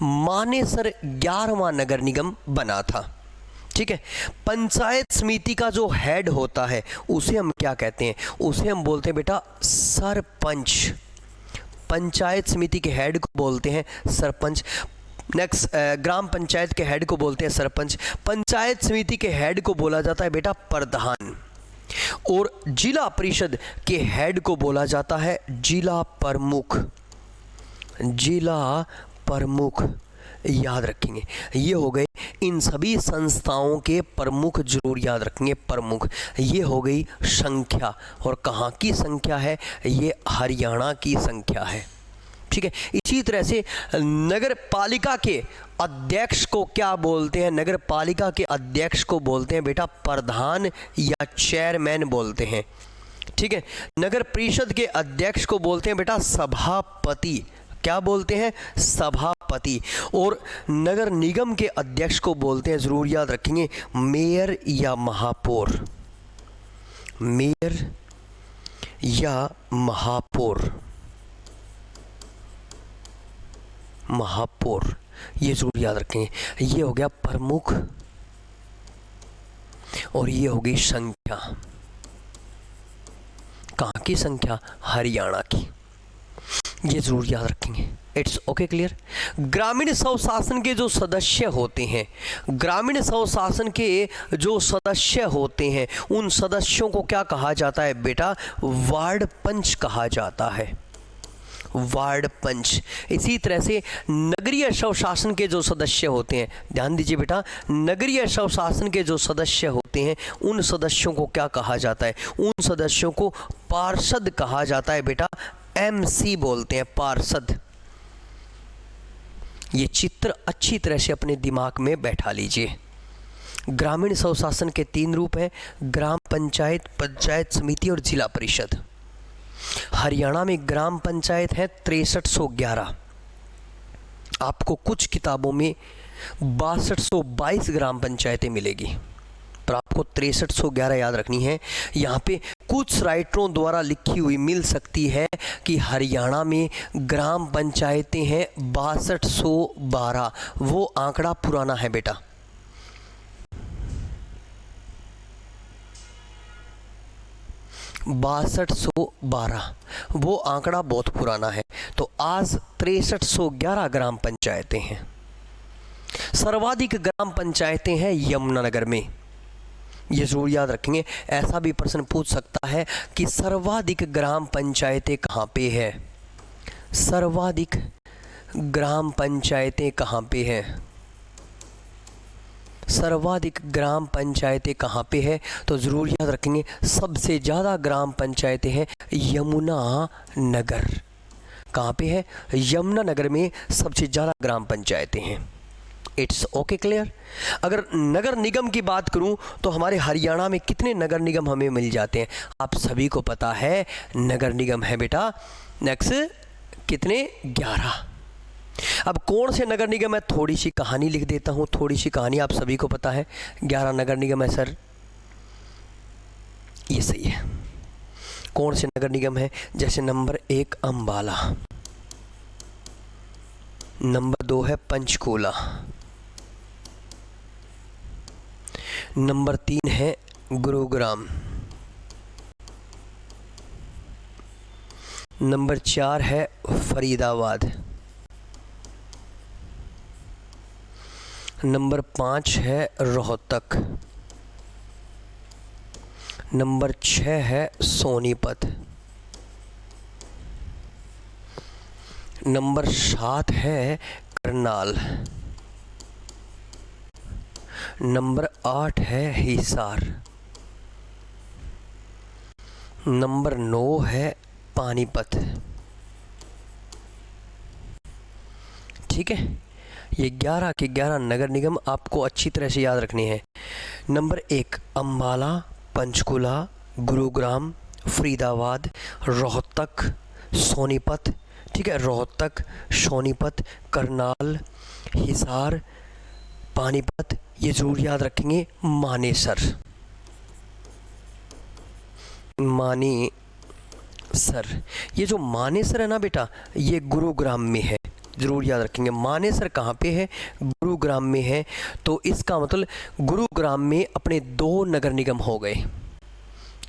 मानेसर 11वां नगर निगम बना था। ठीक है, पंचायत समिति का जो हेड होता है उसे हम क्या कहते हैं? उसे हम बोलते हैं बेटा सरपंच। पंचायत समिति के हेड को बोलते हैं सरपंच। नेक्स्ट, ग्राम पंचायत के हेड को बोलते हैं सरपंच। पंचायत समिति के हेड को बोला जाता है बेटा प्रधान। और जिला परिषद के हेड को बोला जाता है जिला प्रमुख। जिला प्रमुख याद रखेंगे। ये हो गए इन सभी संस्थाओं के प्रमुख, जरूर याद रखेंगे प्रमुख। ये हो गई संख्या, और कहाँ की संख्या है? ये हरियाणा की संख्या है। ठीक है, इसी तरह से नगर पालिका के अध्यक्ष को क्या बोलते हैं? नगर पालिका के अध्यक्ष को बोलते हैं बेटा प्रधान या चेयरमैन बोलते हैं। ठीक है, नगर परिषद के अध्यक्ष को बोलते हैं बेटा सभापति। क्या बोलते हैं? सभापति। और नगर निगम के अध्यक्ष को बोलते हैं, जरूर याद रखेंगे, मेयर या महापौर। मेयर या महापौर। महापौर, ये जरूर याद रखेंगे। ये हो गया प्रमुख और ये हो गई संख्या। कहाँ की संख्या? हरियाणा की। ये जरूर याद रखेंगे। It's okay clear. ग्रामीण स्वशासन के जो सदस्य होते हैं, ग्रामीण स्वशासन के जो सदस्य होते हैं, उन सदस्यों को क्या कहा जाता है बेटा? वार्ड पंच कहा जाता है, वार्ड पंच। इसी तरह से नगरीय स्वशासन के जो सदस्य होते हैं, ध्यान दीजिए बेटा, नगरीय स्वशासन के जो सदस्य होते हैं उन सदस्यों को क्या कहा जाता है? उन सदस्यों को पार्षद कहा जाता है बेटा, एमसी बोलते हैं, पार्षद। ये चित्र अच्छी तरह से अपने दिमाग में बैठा लीजिए। ग्रामीण स्वशासन के 3 रूप हैं, ग्राम पंचायत, पंचायत समिति और जिला परिषद। हरियाणा में ग्राम पंचायत है 6311। आपको कुछ किताबों में 6222 ग्राम पंचायतें मिलेगी, पर आपको 6311 याद रखनी है। यहाँ पे कुछ राइटरों द्वारा लिखी हुई मिल सकती है कि हरियाणा में ग्राम पंचायतें हैं 6212। वो आंकड़ा पुराना है बेटा। बासठ 12 वो आंकड़ा बहुत पुराना है। तो आज 6311 ग्राम पंचायतें हैं। सर्वाधिक ग्राम पंचायतें हैं यमुनानगर में, ये जरूर याद रखेंगे। ऐसा भी प्रश्न पूछ सकता है कि सर्वाधिक ग्राम पंचायतें कहाँ पे है? सर्वाधिक ग्राम पंचायतें कहाँ पे हैं? सर्वाधिक ग्राम पंचायतें कहाँ पे है? तो ज़रूर याद रखेंगे, सबसे ज़्यादा ग्राम पंचायतें हैं यमुना नगर। कहाँ पे है? यमुना नगर में सबसे ज़्यादा ग्राम पंचायतें हैं। It's okay clear. अगर नगर निगम की बात करूं तो हमारे हरियाणा में कितने नगर निगम हमें मिल जाते हैं? आप सभी को पता है नगर निगम है बेटा नेक्स्ट कितने? 11। अब कौन से नगर निगम है? थोड़ी सी कहानी लिख देता हूं, थोड़ी सी कहानी आप सभी को पता है। 11 नगर निगम है सर, ये सही है। कौन से नगर निगम है? जैसे नंबर 1 अंबाला, नंबर 2 है पंचकूला, नंबर 3 है गुरुग्राम, नंबर 4 है फरीदाबाद, नंबर 5 है रोहतक, नंबर 6 है सोनीपत, नंबर 7 है करनाल, नंबर 8 है हिसार, नंबर 9 है पानीपत। ठीक है, ये 11 के 11 नगर निगम आपको अच्छी तरह से याद रखने हैं। नंबर 1 अंबाला, पंचकुला, गुरुग्राम, फरीदाबाद, रोहतक, सोनीपत। ठीक है, रोहतक, सोनीपत, करनाल, हिसार, पानीपत, ये जरूर याद रखेंगे। मानेसर, मानेसर, ये जो मानेसर है ना बेटा, ये गुरुग्राम में है, जरूर याद रखेंगे। मानेसर कहाँ पे है? गुरुग्राम में है। तो इसका मतलब गुरुग्राम में अपने 2 नगर निगम हो गए।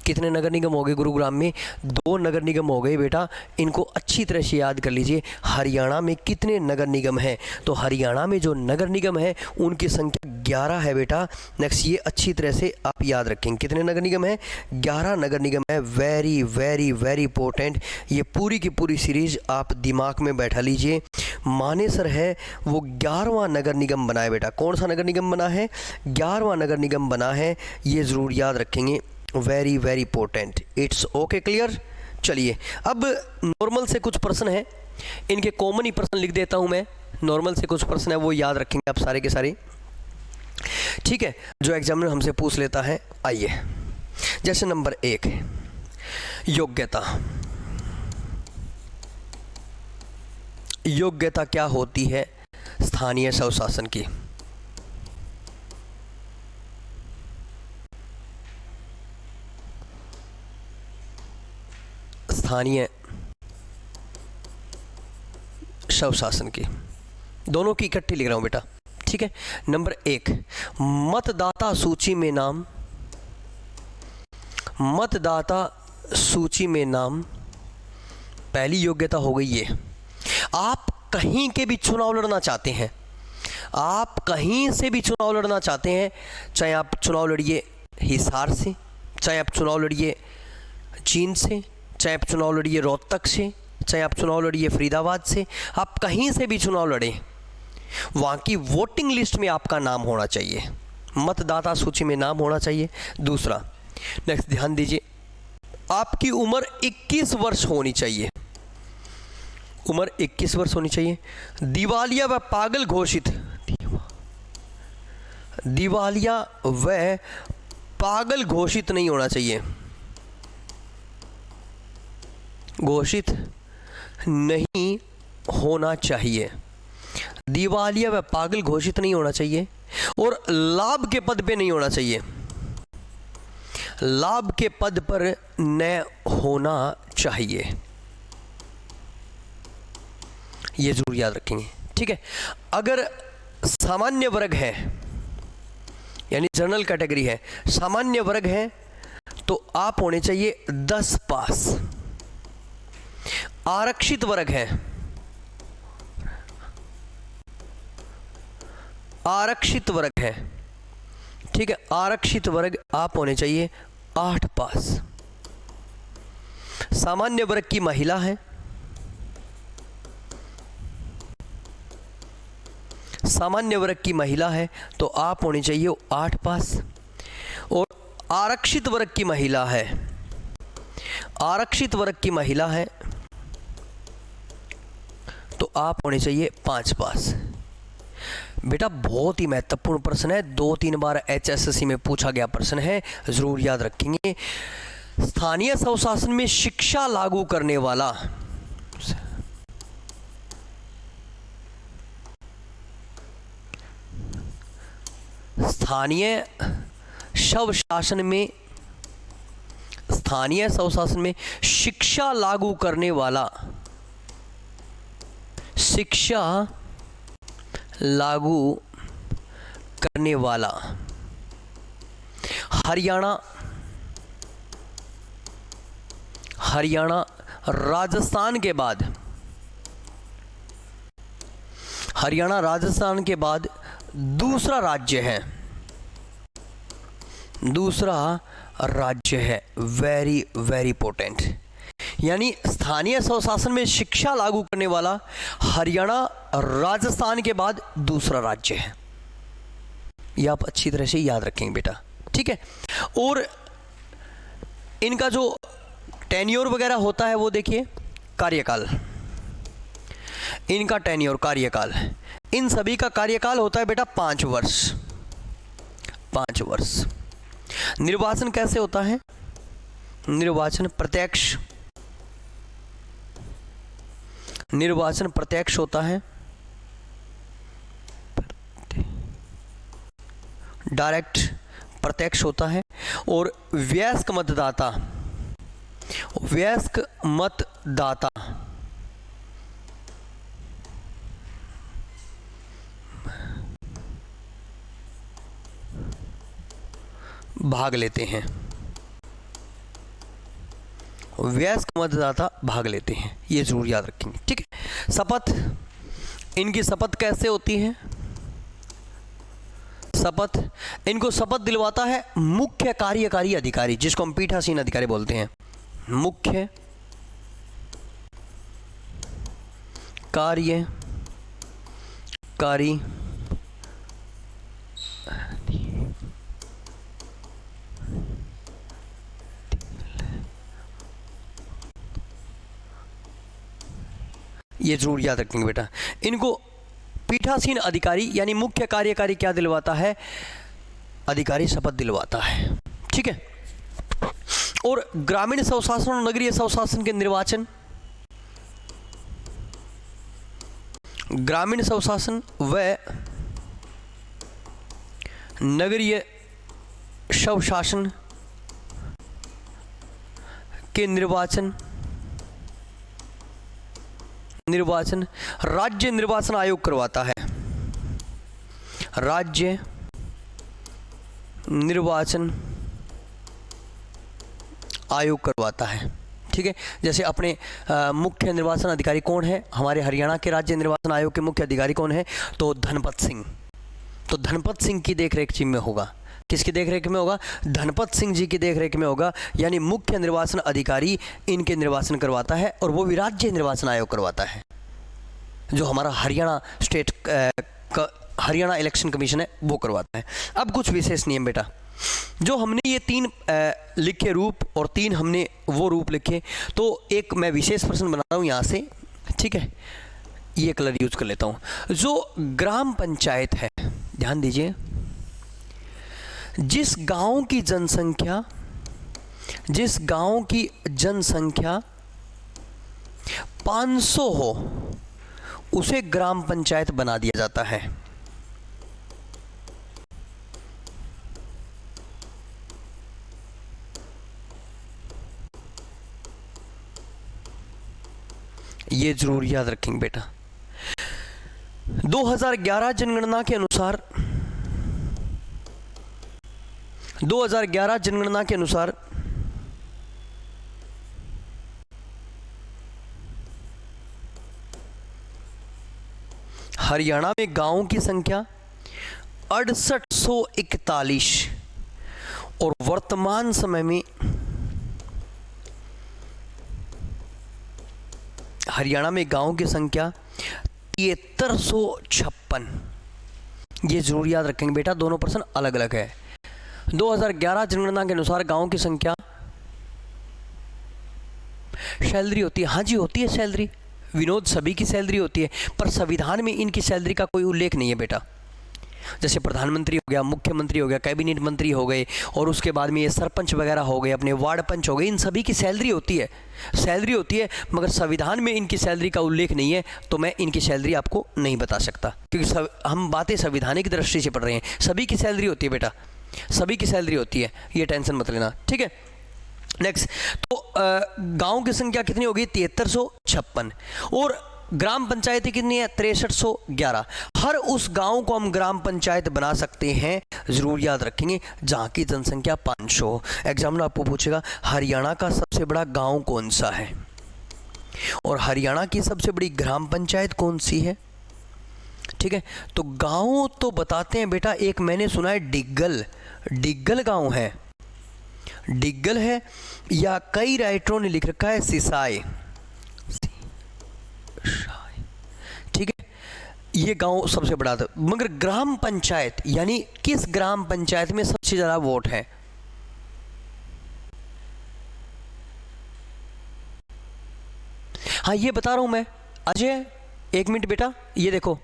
कितने नगर निगम हो गए गुरुग्राम में? 2 नगर निगम हो गए बेटा। इनको अच्छी तरह से याद कर लीजिए। हरियाणा में कितने नगर निगम हैं? तो हरियाणा में जो नगर निगम है उनकी संख्या 11 है बेटा। नेक्स्ट ये अच्छी तरह से आप याद रखेंगे। कितने नगर निगम है? 11 नगर निगम है। Very very very important. ये पूरी की पूरी सीरीज आप दिमाग में बैठा लीजिए। मानेसर है वो 11वां नगर निगम बना है बेटा। कौन सा नगर निगम बना है? 11वां नगर निगम बना है। ये ज़रूर याद रखेंगे। Very very important. It's okay clear. चलिए अब नॉर्मल से कुछ प्रश्न हैं, इनके कॉमन ही प्रश्न लिख देता हूं मैं। नॉर्मल से कुछ प्रश्न है वो याद रखेंगे आप सारे के सारे, ठीक है, जो एग्जामिनर हमसे पूछ लेता है। आइए, जैसे नंबर 1 योग्यता। योग्यता क्या होती है स्थानीय स्वशासन की? स्थानीय स्वशासन की, दोनों की इकट्ठी लिख रहा हूं बेटा, ठीक है। नंबर 1 मतदाता सूची में नाम। मतदाता सूची में नाम पहली योग्यता हो गई। ये आप कहीं के भी चुनाव लड़ना चाहते हैं, आप कहीं से भी चुनाव लड़ना चाहते हैं, चाहे आप चुनाव लड़िए हिसार से, चाहे आप चुनाव लड़िए चीन से, चाहे आप चुनाव लड़िए रोहतक से, चाहे आप चुनाव लड़िए फरीदाबाद से, आप कहीं से भी चुनाव लड़ें, वहाँ की वोटिंग लिस्ट में आपका नाम होना चाहिए, मतदाता सूची में नाम होना चाहिए। दूसरा, नेक्स्ट ध्यान दीजिए, आपकी उम्र 21 वर्ष होनी चाहिए, उम्र 21 वर्ष होनी चाहिए। दिवालिया व पागल घोषित, दिवालिया व पागल घोषित नहीं होना चाहिए, घोषित नहीं होना चाहिए, दिवालिया व पागल घोषित नहीं होना चाहिए। और लाभ के पद पे नहीं होना चाहिए, लाभ के पद पर न होना चाहिए, ये जरूर याद रखेंगे, ठीक है। अगर सामान्य वर्ग है यानी जनरल कैटेगरी है, सामान्य वर्ग है, तो आप होने चाहिए 10 पास। आरक्षित वर्ग है, आरक्षित वर्ग है, ठीक है, आरक्षित वर्ग आप होने चाहिए 8 पास। सामान्य वर्ग की महिला है, सामान्य वर्ग की महिला है तो आप होने चाहिए 8 पास। और आरक्षित वर्ग की महिला है, आरक्षित वर्ग की महिला है तो आप होने चाहिए 5 पास। बेटा बहुत ही महत्वपूर्ण प्रश्न है, 2-3 बार HSSC में पूछा गया प्रश्न है, जरूर याद रखेंगे। स्थानीय स्वशासन में शिक्षा लागू करने वाला, स्थानीय स्वशासन में, स्थानीय स्वशासन में शिक्षा लागू करने वाला, शिक्षा लागू करने वाला हरियाणा, हरियाणा राजस्थान के बाद, हरियाणा राजस्थान के बाद दूसरा राज्य है, दूसरा राज्य है, वेरी वेरी इंपॉर्टेंट। यानी स्थानीय स्वशासन में शिक्षा लागू करने वाला हरियाणा राजस्थान के बाद दूसरा राज्य है, यह आप अच्छी तरह से याद रखेंगे बेटा, ठीक है। और इनका जो टेन्योर वगैरह होता है वो देखिए, कार्यकाल, इनका टेन्योर कार्यकाल, इन सभी का कार्यकाल होता है बेटा 5 वर्ष, 5 वर्ष। निर्वाचन कैसे होता है? निर्वाचन प्रत्यक्ष, निर्वाचन प्रत्यक्ष होता है, डायरेक्ट प्रत्यक्ष होता है। और वयस्क मतदाता, वयस्क मतदाता भाग लेते हैं, वयस्क मतदाता भाग लेते हैं, ये जरूर याद रखेंगे, ठीक है। शपथ, इनकी शपथ कैसे होती है? शपथ, इनको शपथ दिलवाता है मुख्य कार्यकारी अधिकारी, जिसको हम पीठासीन अधिकारी बोलते हैं, मुख्य कार्यकारी ये जरूर याद रखेंगे बेटा। इनको पीठासीन अधिकारी यानी मुख्य कार्यकारी क्या दिलवाता है? अधिकारी शपथ दिलवाता है, ठीक है। और ग्रामीण स्वशासन और नगरीय स्वशासन के निर्वाचन, ग्रामीण स्वशासन व नगरीय स्वशासन के निर्वाचन, निर्वाचन राज्य निर्वाचन आयोग करवाता है, राज्य निर्वाचन आयोग करवाता है, ठीक है। जैसे अपने मुख्य निर्वाचन अधिकारी कौन है, हमारे हरियाणा के राज्य निर्वाचन आयोग के मुख्य अधिकारी कौन है, तो धनपत सिंह। तो धनपत सिंह की देखरेख में होगा। किसकी देखरेख में होगा, धनपत सिंह जी की देखरेख में होगा। यानी मुख्य निर्वाचन अधिकारी इनके निर्वाचन करवाता है और वो भी राज्य निर्वाचन आयोग करवाता है, जो हमारा Haryana state Haryana election commission है वो करवाता है। अब कुछ विशेष नियम बेटा, जो हमने ये 3 लिखे रूप और 3 हमने वो रूप लिखे, तो एक मैं विशेष प्रश्न बना रहा हूँ यहाँ से, ठीक है। ये कलर यूज कर लेता हूँ। जो ग्राम पंचायत है, ध्यान दीजिए, जिस गांव की जनसंख्या 500 हो उसे ग्राम पंचायत बना दिया जाता है। ये जरूर याद रखेंगे बेटा। 2011 जनगणना के अनुसार 2011 जनगणना के अनुसार हरियाणा में गांवों की संख्या 6841 और वर्तमान समय में हरियाणा में गांवों की संख्या 7356। ये जरूर याद रखेंगे बेटा, दोनों प्रश्न अलग अलग है। 2011 जनगणना के अनुसार गांवों की संख्या, सैलरी होती है, हाँ जी होती है सैलरी, विनोद सभी की सैलरी होती है, पर संविधान में इनकी सैलरी का कोई उल्लेख नहीं है बेटा। जैसे प्रधानमंत्री हो गया, मुख्यमंत्री हो गया, कैबिनेट मंत्री हो गए, और उसके बाद में ये सरपंच वगैरह हो गए, अपने वार्ड पंच हो गए, इन सभी की सैलरी होती है, मगर संविधान में इनकी सैलरी का उल्लेख नहीं है, तो मैं इनकी सैलरी आपको नहीं बता सकता, क्योंकि हम बातें संविधानिक दृष्टि से पढ़ रहे हैं। सभी की सैलरी होती है बेटा, सभी की सैलरी होती है, ये टेंशन मत लेना, ठीक है। नेक्स्ट, तो गांव की संख्या कितनी होगी, 7356, और ग्राम पंचायतें कितनी है, 6311। हर उस गांव को हम ग्राम पंचायत बना सकते हैं, जरूर याद रखेंगे, जहां की जनसंख्या 500। एग्जामिनर आपको पूछेगा हरियाणा का सबसे बड़ा गांव कौन सा है, और हरियाणा की सबसे बड़ी ग्राम पंचायत कौन सी है, ठीक है। तो गांव तो बताते हैं बेटा, एक मैंने सुना है डिग्गल गांव है, डिग्गल है, या कई राइटरों ने लिख रखा है सिसाई, ठीक है। ये गांव सबसे बड़ा था, मगर ग्राम पंचायत यानी किस ग्राम पंचायत में सबसे ज्यादा वोट है, हाँ ये बता रहा हूं मैं अजय, 1 मिनट बेटा, ये देखो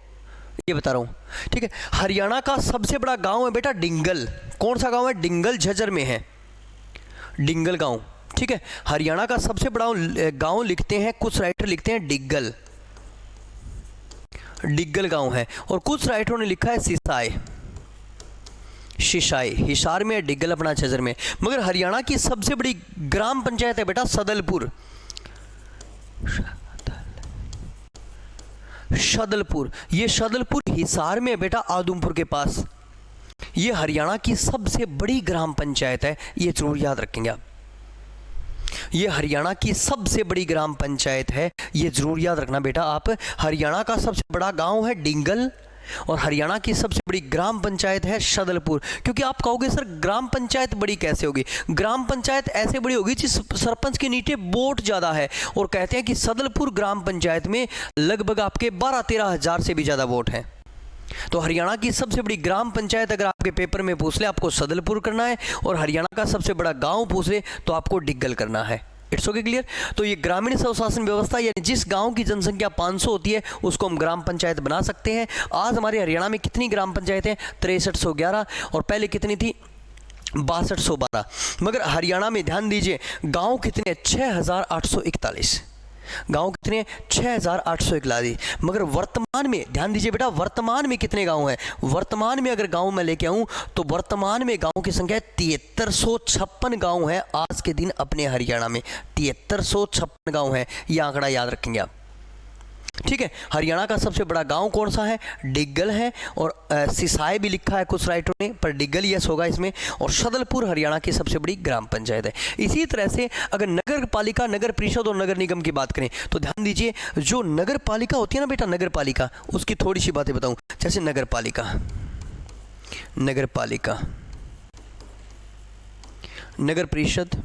ये बता रहा हूं, ठीक है। हरियाणा का सबसे बड़ा गांव है बेटा डिंगल। कौन सा गांव है, डिंगल झज्जर में है, डिंगल गांव, ठीक है। हरियाणा का सबसे बड़ा गांव लिखते हैं, कुछ राइटर लिखते हैं डिग्गल गांव है, और कुछ राइटरों ने लिखा है सिसाई, हिसार में, डिग्गल अपना झज्जर में। मगर हरियाणा की सबसे बड़ी ग्राम पंचायत है बेटा सदलपुर, ये सदलपुर हिसार में है बेटा, आदमपुर के पास। ये हरियाणा की सबसे बड़ी ग्राम पंचायत है, ये जरूर याद रखेंगे आप। ये हरियाणा की सबसे बड़ी ग्राम पंचायत है, ये जरूर याद रखना बेटा आप। हरियाणा का सबसे बड़ा गांव है डिंगल, और हरियाणा की सबसे बड़ी ग्राम पंचायत है सदलपुर। क्योंकि आप कहोगे सर ग्राम पंचायत बड़ी कैसे होगी, ग्राम पंचायत ऐसे बड़ी होगी जिस सरपंच के नीचे वोट ज़्यादा है, और कहते हैं कि सदलपुर ग्राम पंचायत में लगभग आपके 12-13 हज़ार से भी ज़्यादा वोट हैं। तो हरियाणा की सबसे बड़ी ग्राम पंचायत अगर आपके पेपर में पूछ ले, आपको सदलपुर करना है, और हरियाणा का सबसे बड़ा गांव पूछ ले तो आपको डिग्गल करना है। It's okay, clear. तो ये ग्रामीण स्वशासन व्यवस्था, यानी जिस गांव की जनसंख्या 500 होती है उसको हम ग्राम पंचायत बना सकते हैं। आज हमारे हरियाणा में कितनी ग्राम पंचायतें, 6311, और पहले कितनी थी, 6212। मगर हरियाणा में ध्यान दीजिए गांव कितने, 6841, गांव कितने, 6841। मगर वर्तमान में ध्यान दीजिए बेटा, वर्तमान में कितने गांव हैं, वर्तमान में अगर गांव मैं लेके आऊं तो वर्तमान में गांव की संख्या 7356 गांव है आज के दिन अपने हरियाणा में, 7356 गांव है। ये आंकड़ा याद रखेंगे आप, ठीक है। हरियाणा का सबसे बड़ा गांव कौन सा है? डिग्गल है, और सिसाई भी लिखा है कुछ राइटरों ने, पर डिग्गल यस होगा इसमें। और शदलपुर हरियाणा की सबसे बड़ी ग्राम पंचायत है। इसी तरह से अगर नगर पालिका, नगर परिषद और नगर निगम की बात करें तो ध्यान दीजिए, जो नगर पालिका होती है ना बेटा, नगर पालिका, उसकी थोड़ी सी बातें बताऊं। जैसे नगर पालिका, नगर पालिका, नगर परिषद,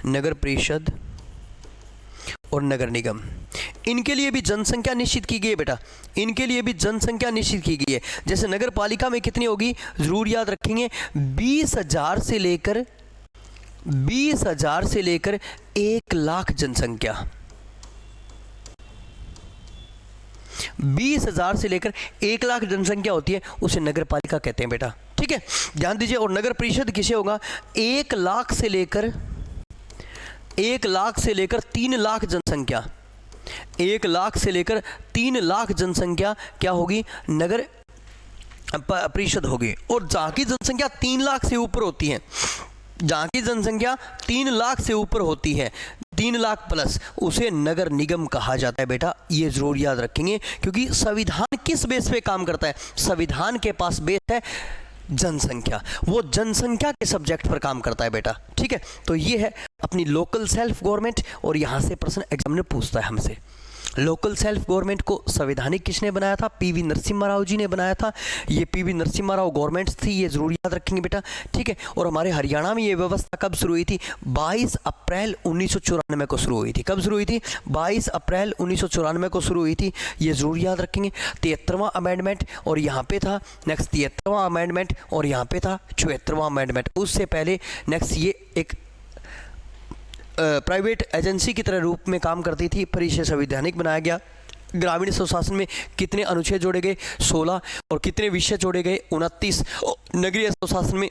नगर परिषद और नगर निगम, इनके लिए भी जनसंख्या निश्चित की गई है बेटा, इनके लिए भी जनसंख्या निश्चित की गई है। जैसे नगर पालिका में कितनी होगी, जरूर याद रखेंगे, 20,000 से लेकर 1 लाख जनसंख्या, 20,000 से लेकर 1 लाख जनसंख्या होती है, उसे नगर पालिका कहते हैं बेटा। ठीक है, ध्यान दीजिए। और नगर परिषद किसे होगा, 1 लाख से लेकर 3 लाख जनसंख्या, 1 लाख से लेकर 3 लाख जनसंख्या क्या होगी, नगर परिषद होगी। और जहाँ की जनसंख्या 3 लाख से ऊपर होती है, जहाँ की जनसंख्या 3 लाख से ऊपर होती है, 3 लाख प्लस, उसे नगर निगम कहा जाता है बेटा। ये जरूर याद रखेंगे, क्योंकि संविधान किस बेस पे काम करता है, संविधान के पास बेस है जनसंख्या, वो जनसंख्या के सब्जेक्ट पर काम करता है बेटा। ठीक है, तो ये है अपनी लोकल सेल्फ गवर्नमेंट। और यहाँ से प्रश्न एग्जामिनर पूछता है हमसे, लोकल सेल्फ गवर्नमेंट को संवैधानिक किसने बनाया था? पीवी नरसिम्हा राव जी ने बनाया था। ये पीवी नरसिम्हा राव गवर्नमेंट थी, ये जरूर याद रखेंगे बेटा। ठीक है, और हमारे हरियाणा में ये व्यवस्था कब शुरू हुई थी? 22 अप्रैल 1994 को शुरू हुई थी। कब शुरू हुई थी? 22 अप्रैल 1994 को शुरू हुई थी, ये जरूर याद रखेंगे। 73वां अमेंडमेंट और यहाँ पे था, नेक्स्ट 73वां अमेंडमेंट और यहाँ पे था 74वां अमेंडमेंट। उससे पहले नेक्स्ट ये एक प्राइवेट एजेंसी की तरह रूप में काम करती थी, पर इसे संवैधानिक बनाया गया। ग्रामीण स्वशासन में कितने अनुच्छेद जोड़े गए? 16। और कितने विषय जोड़े गए? 29। नगरीय स्वशासन में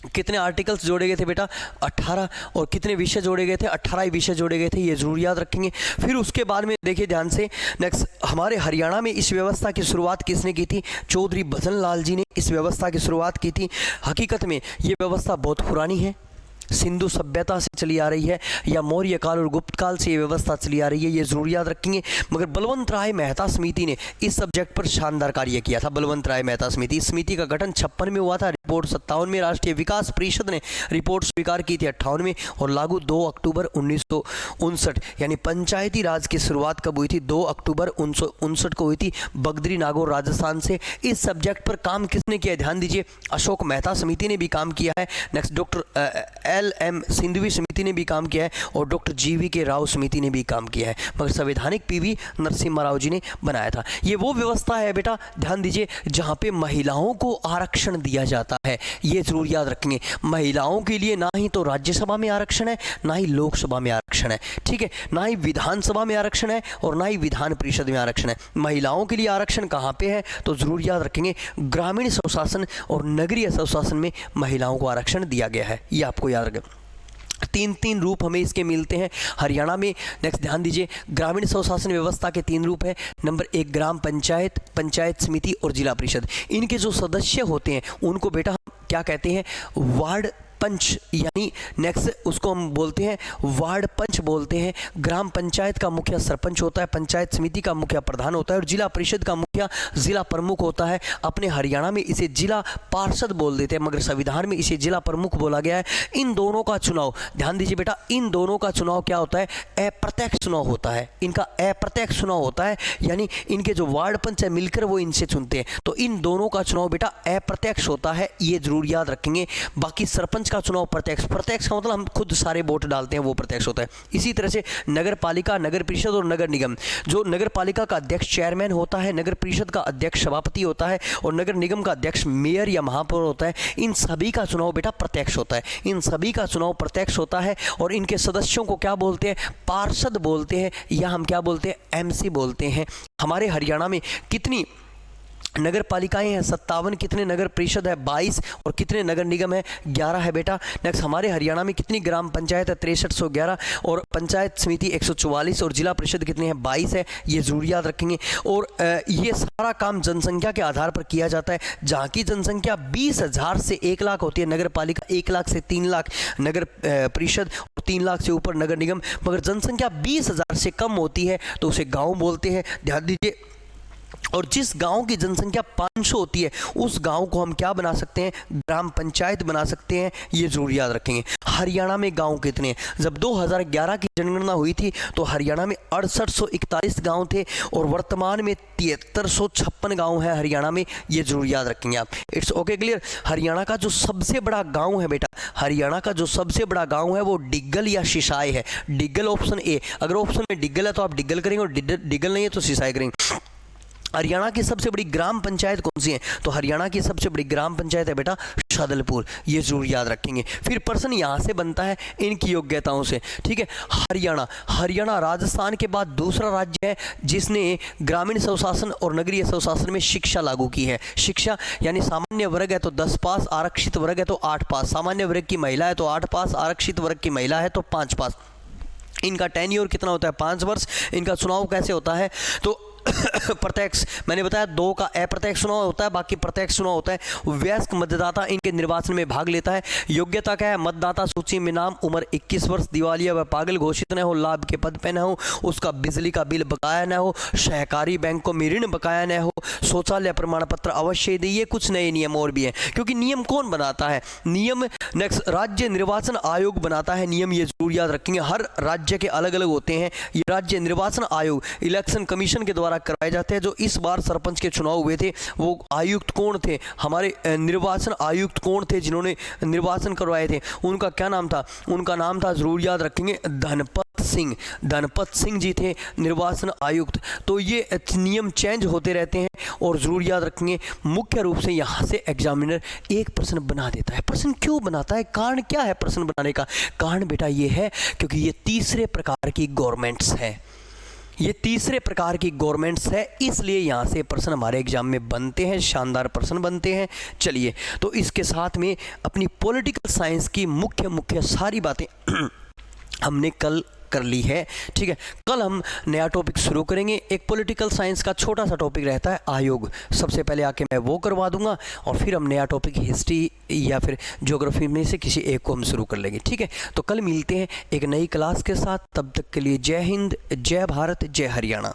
कितने आर्टिकल्स जोड़े गए थे बेटा? 18। और कितने विषय जोड़े गए थे? 18 विषय जोड़े गए थे, ये जरूर याद रखेंगे। फिर उसके बाद में देखिए ध्यान से, नेक्स्ट हमारे हरियाणा में इस व्यवस्था की शुरुआत किसने की थी? चौधरी भजन लाल जी ने इस व्यवस्था की शुरुआत की थी। हकीकत में ये व्यवस्था बहुत पुरानी है, सिंधु सभ्यता से चली आ रही है, या मौर्य काल और गुप्त काल से ये व्यवस्था चली आ रही है, ये जरूर याद रखेंगे। मगर बलवंत राय मेहता समिति ने इस सब्जेक्ट पर शानदार कार्य किया था। बलवंत राय मेहता समिति, इस समिति का गठन 56 में हुआ था, रिपोर्ट 57 में, राष्ट्रीय विकास परिषद ने रिपोर्ट स्वीकार की थी 58 में, और लागू 2 अक्टूबर 1959, यानी पंचायती राज की शुरुआत कब हुई थी? 2 अक्टूबर 1959 को हुई थी, बगदरी नागौर राजस्थान से। इस सब्जेक्ट पर काम किसने किया? ध्यान दीजिए, अशोक मेहता समिति ने भी काम किया है। नेक्स्ट डॉक्टर LM सिंधवी समिति ने भी काम किया है, और डॉक्टर GV राव समिति ने भी काम किया है, मगर संवैधानिक PV नरसिम्हा राव जी ने बनाया था। ये वो व्यवस्था है बेटा, ध्यान दीजिए, जहाँ पे महिलाओं को आरक्षण दिया जाता है, ये जरूर याद रखेंगे। महिलाओं के लिए ना ही तो राज्यसभा में आरक्षण है, ना ही लोकसभा में आरक्षण है, ठीक है, ना ही विधानसभा में आरक्षण है, और ना ही विधान परिषद में आरक्षण है। महिलाओं के लिए आरक्षण कहाँ पे है? तो जरूर याद रखेंगे, ग्रामीण स्वशासन और नगरीय स्वशासन में महिलाओं को आरक्षण दिया गया है, ये आपको याद रखें। 3 रूप हमें इसके मिलते हैं हरियाणा में। नेक्स्ट ध्यान दीजिए, ग्रामीण स्वशासन व्यवस्था के 3 रूप हैं। नंबर 1 ग्राम पंचायत, पंचायत समिति और जिला परिषद। इनके जो सदस्य होते हैं उनको बेटा हम क्या कहते हैं? वार्ड पंच, यानी नेक्स्ट उसको हम बोलते हैं वार्ड पंच बोलते हैं। ग्राम पंचायत का मुखिया सरपंच होता है, पंचायत समिति का मुखिया प्रधान होता है, और जिला परिषद का मुखिया जिला प्रमुख होता है। अपने हरियाणा में इसे जिला पार्षद बोल देते हैं, मगर संविधान में इसे जिला प्रमुख बोला गया है। इन दोनों का चुनाव, ध्यान दीजिए बेटा, इन दोनों का चुनाव क्या होता है? अप्रत्यक्ष चुनाव होता है। इनका अप्रत्यक्ष चुनाव होता है, यानी इनके जो वार्ड पंच है मिलकर वो इनसे चुनते हैं। तो इन दोनों का चुनाव बेटा अप्रत्यक्ष होता है, ये जरूर याद रखेंगे। बाकी सरपंच का चुनाव प्रत्यक्ष, प्रत्यक्ष का मतलब हम खुद सारे वोट डालते हैं, वो प्रत्यक्ष होता है। इसी तरह से नगर पालिका, नगर परिषद और नगर निगम, जो नगर पालिका का अध्यक्ष चेयरमैन होता है, नगर परिषद का अध्यक्ष सभापति होता है, और नगर निगम का अध्यक्ष मेयर या महापौर होता है, इन सभी का चुनाव बेटा प्रत्यक्ष होता है। इन सभी का चुनाव प्रत्यक्ष होता है, और इनके सदस्यों को क्या बोलते हैं? पार्षद बोलते हैं, या हम क्या बोलते हैं? MC बोलते हैं। हमारे हरियाणा में कितनी नगर पालिकाएं हैं 57, कितने नगर परिषद है 22 और कितने नगर निगम है 11 है बेटा। नेक्स्ट हमारे हरियाणा में कितनी ग्राम पंचायत है 6311 और पंचायत समिति 144 और जिला परिषद कितने हैं 22 है, ये जरूर याद रखेंगे। और ये सारा काम जनसंख्या के आधार पर किया जाता है, जहाँ की जनसंख्या 20,000 से 1 लाख होती है नगर पालिका, 1 लाख से 3 लाख नगर परिषद और 3 लाख से ऊपर नगर निगम। मगर जनसंख्या 20,000 से कम होती है तो उसे गाँव बोलते हैं, ध्यान दीजिए। और जिस गांव की जनसंख्या 500 होती है उस गांव को हम क्या बना सकते हैं, ग्राम पंचायत बना सकते हैं, ये जरूर याद रखेंगे। हरियाणा में गांव कितने हैं, जब 2011 की जनगणना हुई थी तो हरियाणा में 6841 गांव थे और वर्तमान में 7356 गांव है हरियाणा में, ये जरूर याद रखेंगे आप। It's okay clear. हरियाणा का जो सबसे बड़ा गाँव है बेटा, हरियाणा का जो सबसे बड़ा गाँव है वो डिग्गल या सिसाई है। डिग्गल ऑप्शन ए, अगर ऑप्शन में डिग्गल है तो आप डिग्गल करेंगे और डिग्गल नहीं है तो सिसाई करेंगे। हरियाणा की सबसे बड़ी ग्राम पंचायत कौन सी है, तो हरियाणा की सबसे बड़ी ग्राम पंचायत है बेटा शादलपुर, ये जरूर याद रखेंगे। फिर प्रश्न यहाँ से बनता है इनकी योग्यताओं से, ठीक है। हरियाणा राजस्थान के बाद दूसरा राज्य है जिसने ग्रामीण स्वशासन और नगरीय स्वशासन में शिक्षा लागू की है। शिक्षा यानी सामान्य वर्ग है तो 10 पास, आरक्षित वर्ग है तो 8 पास, सामान्य वर्ग की महिला है तो 8 पास, आरक्षित वर्ग की महिला है तो 5 पास। इनका टेन्योर कितना होता है 5 वर्ष। इनका चुनाव कैसे होता है, तो प्रत्यक्ष, मैंने बताया 2 का अप्रत्यक्ष चुनाव होता है, बाकी प्रत्यक्ष चुनाव होता है। वयस्क मतदाता इनके निर्वाचन में भाग लेता है। योग्यता क्या है, मतदाता सूची में नाम, उम्र 21 वर्ष, दिवालिया व पागल घोषित न हो, लाभ के पद पे न हो, उसका बिजली का बिल बकाया न हो, सहकारी बैंकों में ऋण बकाया न हो, शौचालय प्रमाण पत्र अवश्य दे। ये कुछ नए नियम और भी हैं, क्योंकि नियम कौन बनाता है, नियम नेक्स्ट राज्य निर्वाचन आयोग बनाता है नियम, ये जरूर याद रखेंगे। हर राज्य के अलग अलग होते हैं। ये राज्य निर्वाचन आयोग इलेक्शन कमीशन के द्वारा करवाए जाते हैं। जो इस बार सरपंच के चुनाव हुए थे वो आयुक्त कौन थे, हमारे निर्वाचन आयुक्त कौन थे जिन्होंने निर्वाचन करवाए थे, उनका क्या नाम था, उनका नाम था जरूर याद रखेंगे धनपत सिंह जी थे निर्वाचन आयुक्त। तो ये नियम चेंज होते रहते हैं और जरूर याद रखेंगे। मुख्य रूप से यहाँ से एग्जामिनर एक प्रश्न बना देता है। प्रश्न क्यों बनाता है, कारण क्या है प्रश्न बनाने का, कारण बेटा ये है क्योंकि ये तीसरे प्रकार की गवर्नमेंट्स है, ये तीसरे प्रकार की गवर्नमेंट्स है, इसलिए यहाँ से प्रश्न हमारे एग्जाम में बनते हैं, शानदार प्रश्न बनते हैं। चलिए, तो इसके साथ में अपनी पॉलिटिकल साइंस की मुख्य सारी बातें हमने कल कर ली है, ठीक है। कल हम नया टॉपिक शुरू करेंगे। एक पॉलिटिकल साइंस का छोटा सा टॉपिक रहता है आयोग, सबसे पहले आके मैं वो करवा दूंगा और फिर हम नया टॉपिक हिस्ट्री या फिर ज्योग्राफी में से किसी एक को हम शुरू कर लेंगे, ठीक है। तो कल मिलते हैं एक नई क्लास के साथ, तब तक के लिए जय हिंद, जय भारत, जय हरियाणा।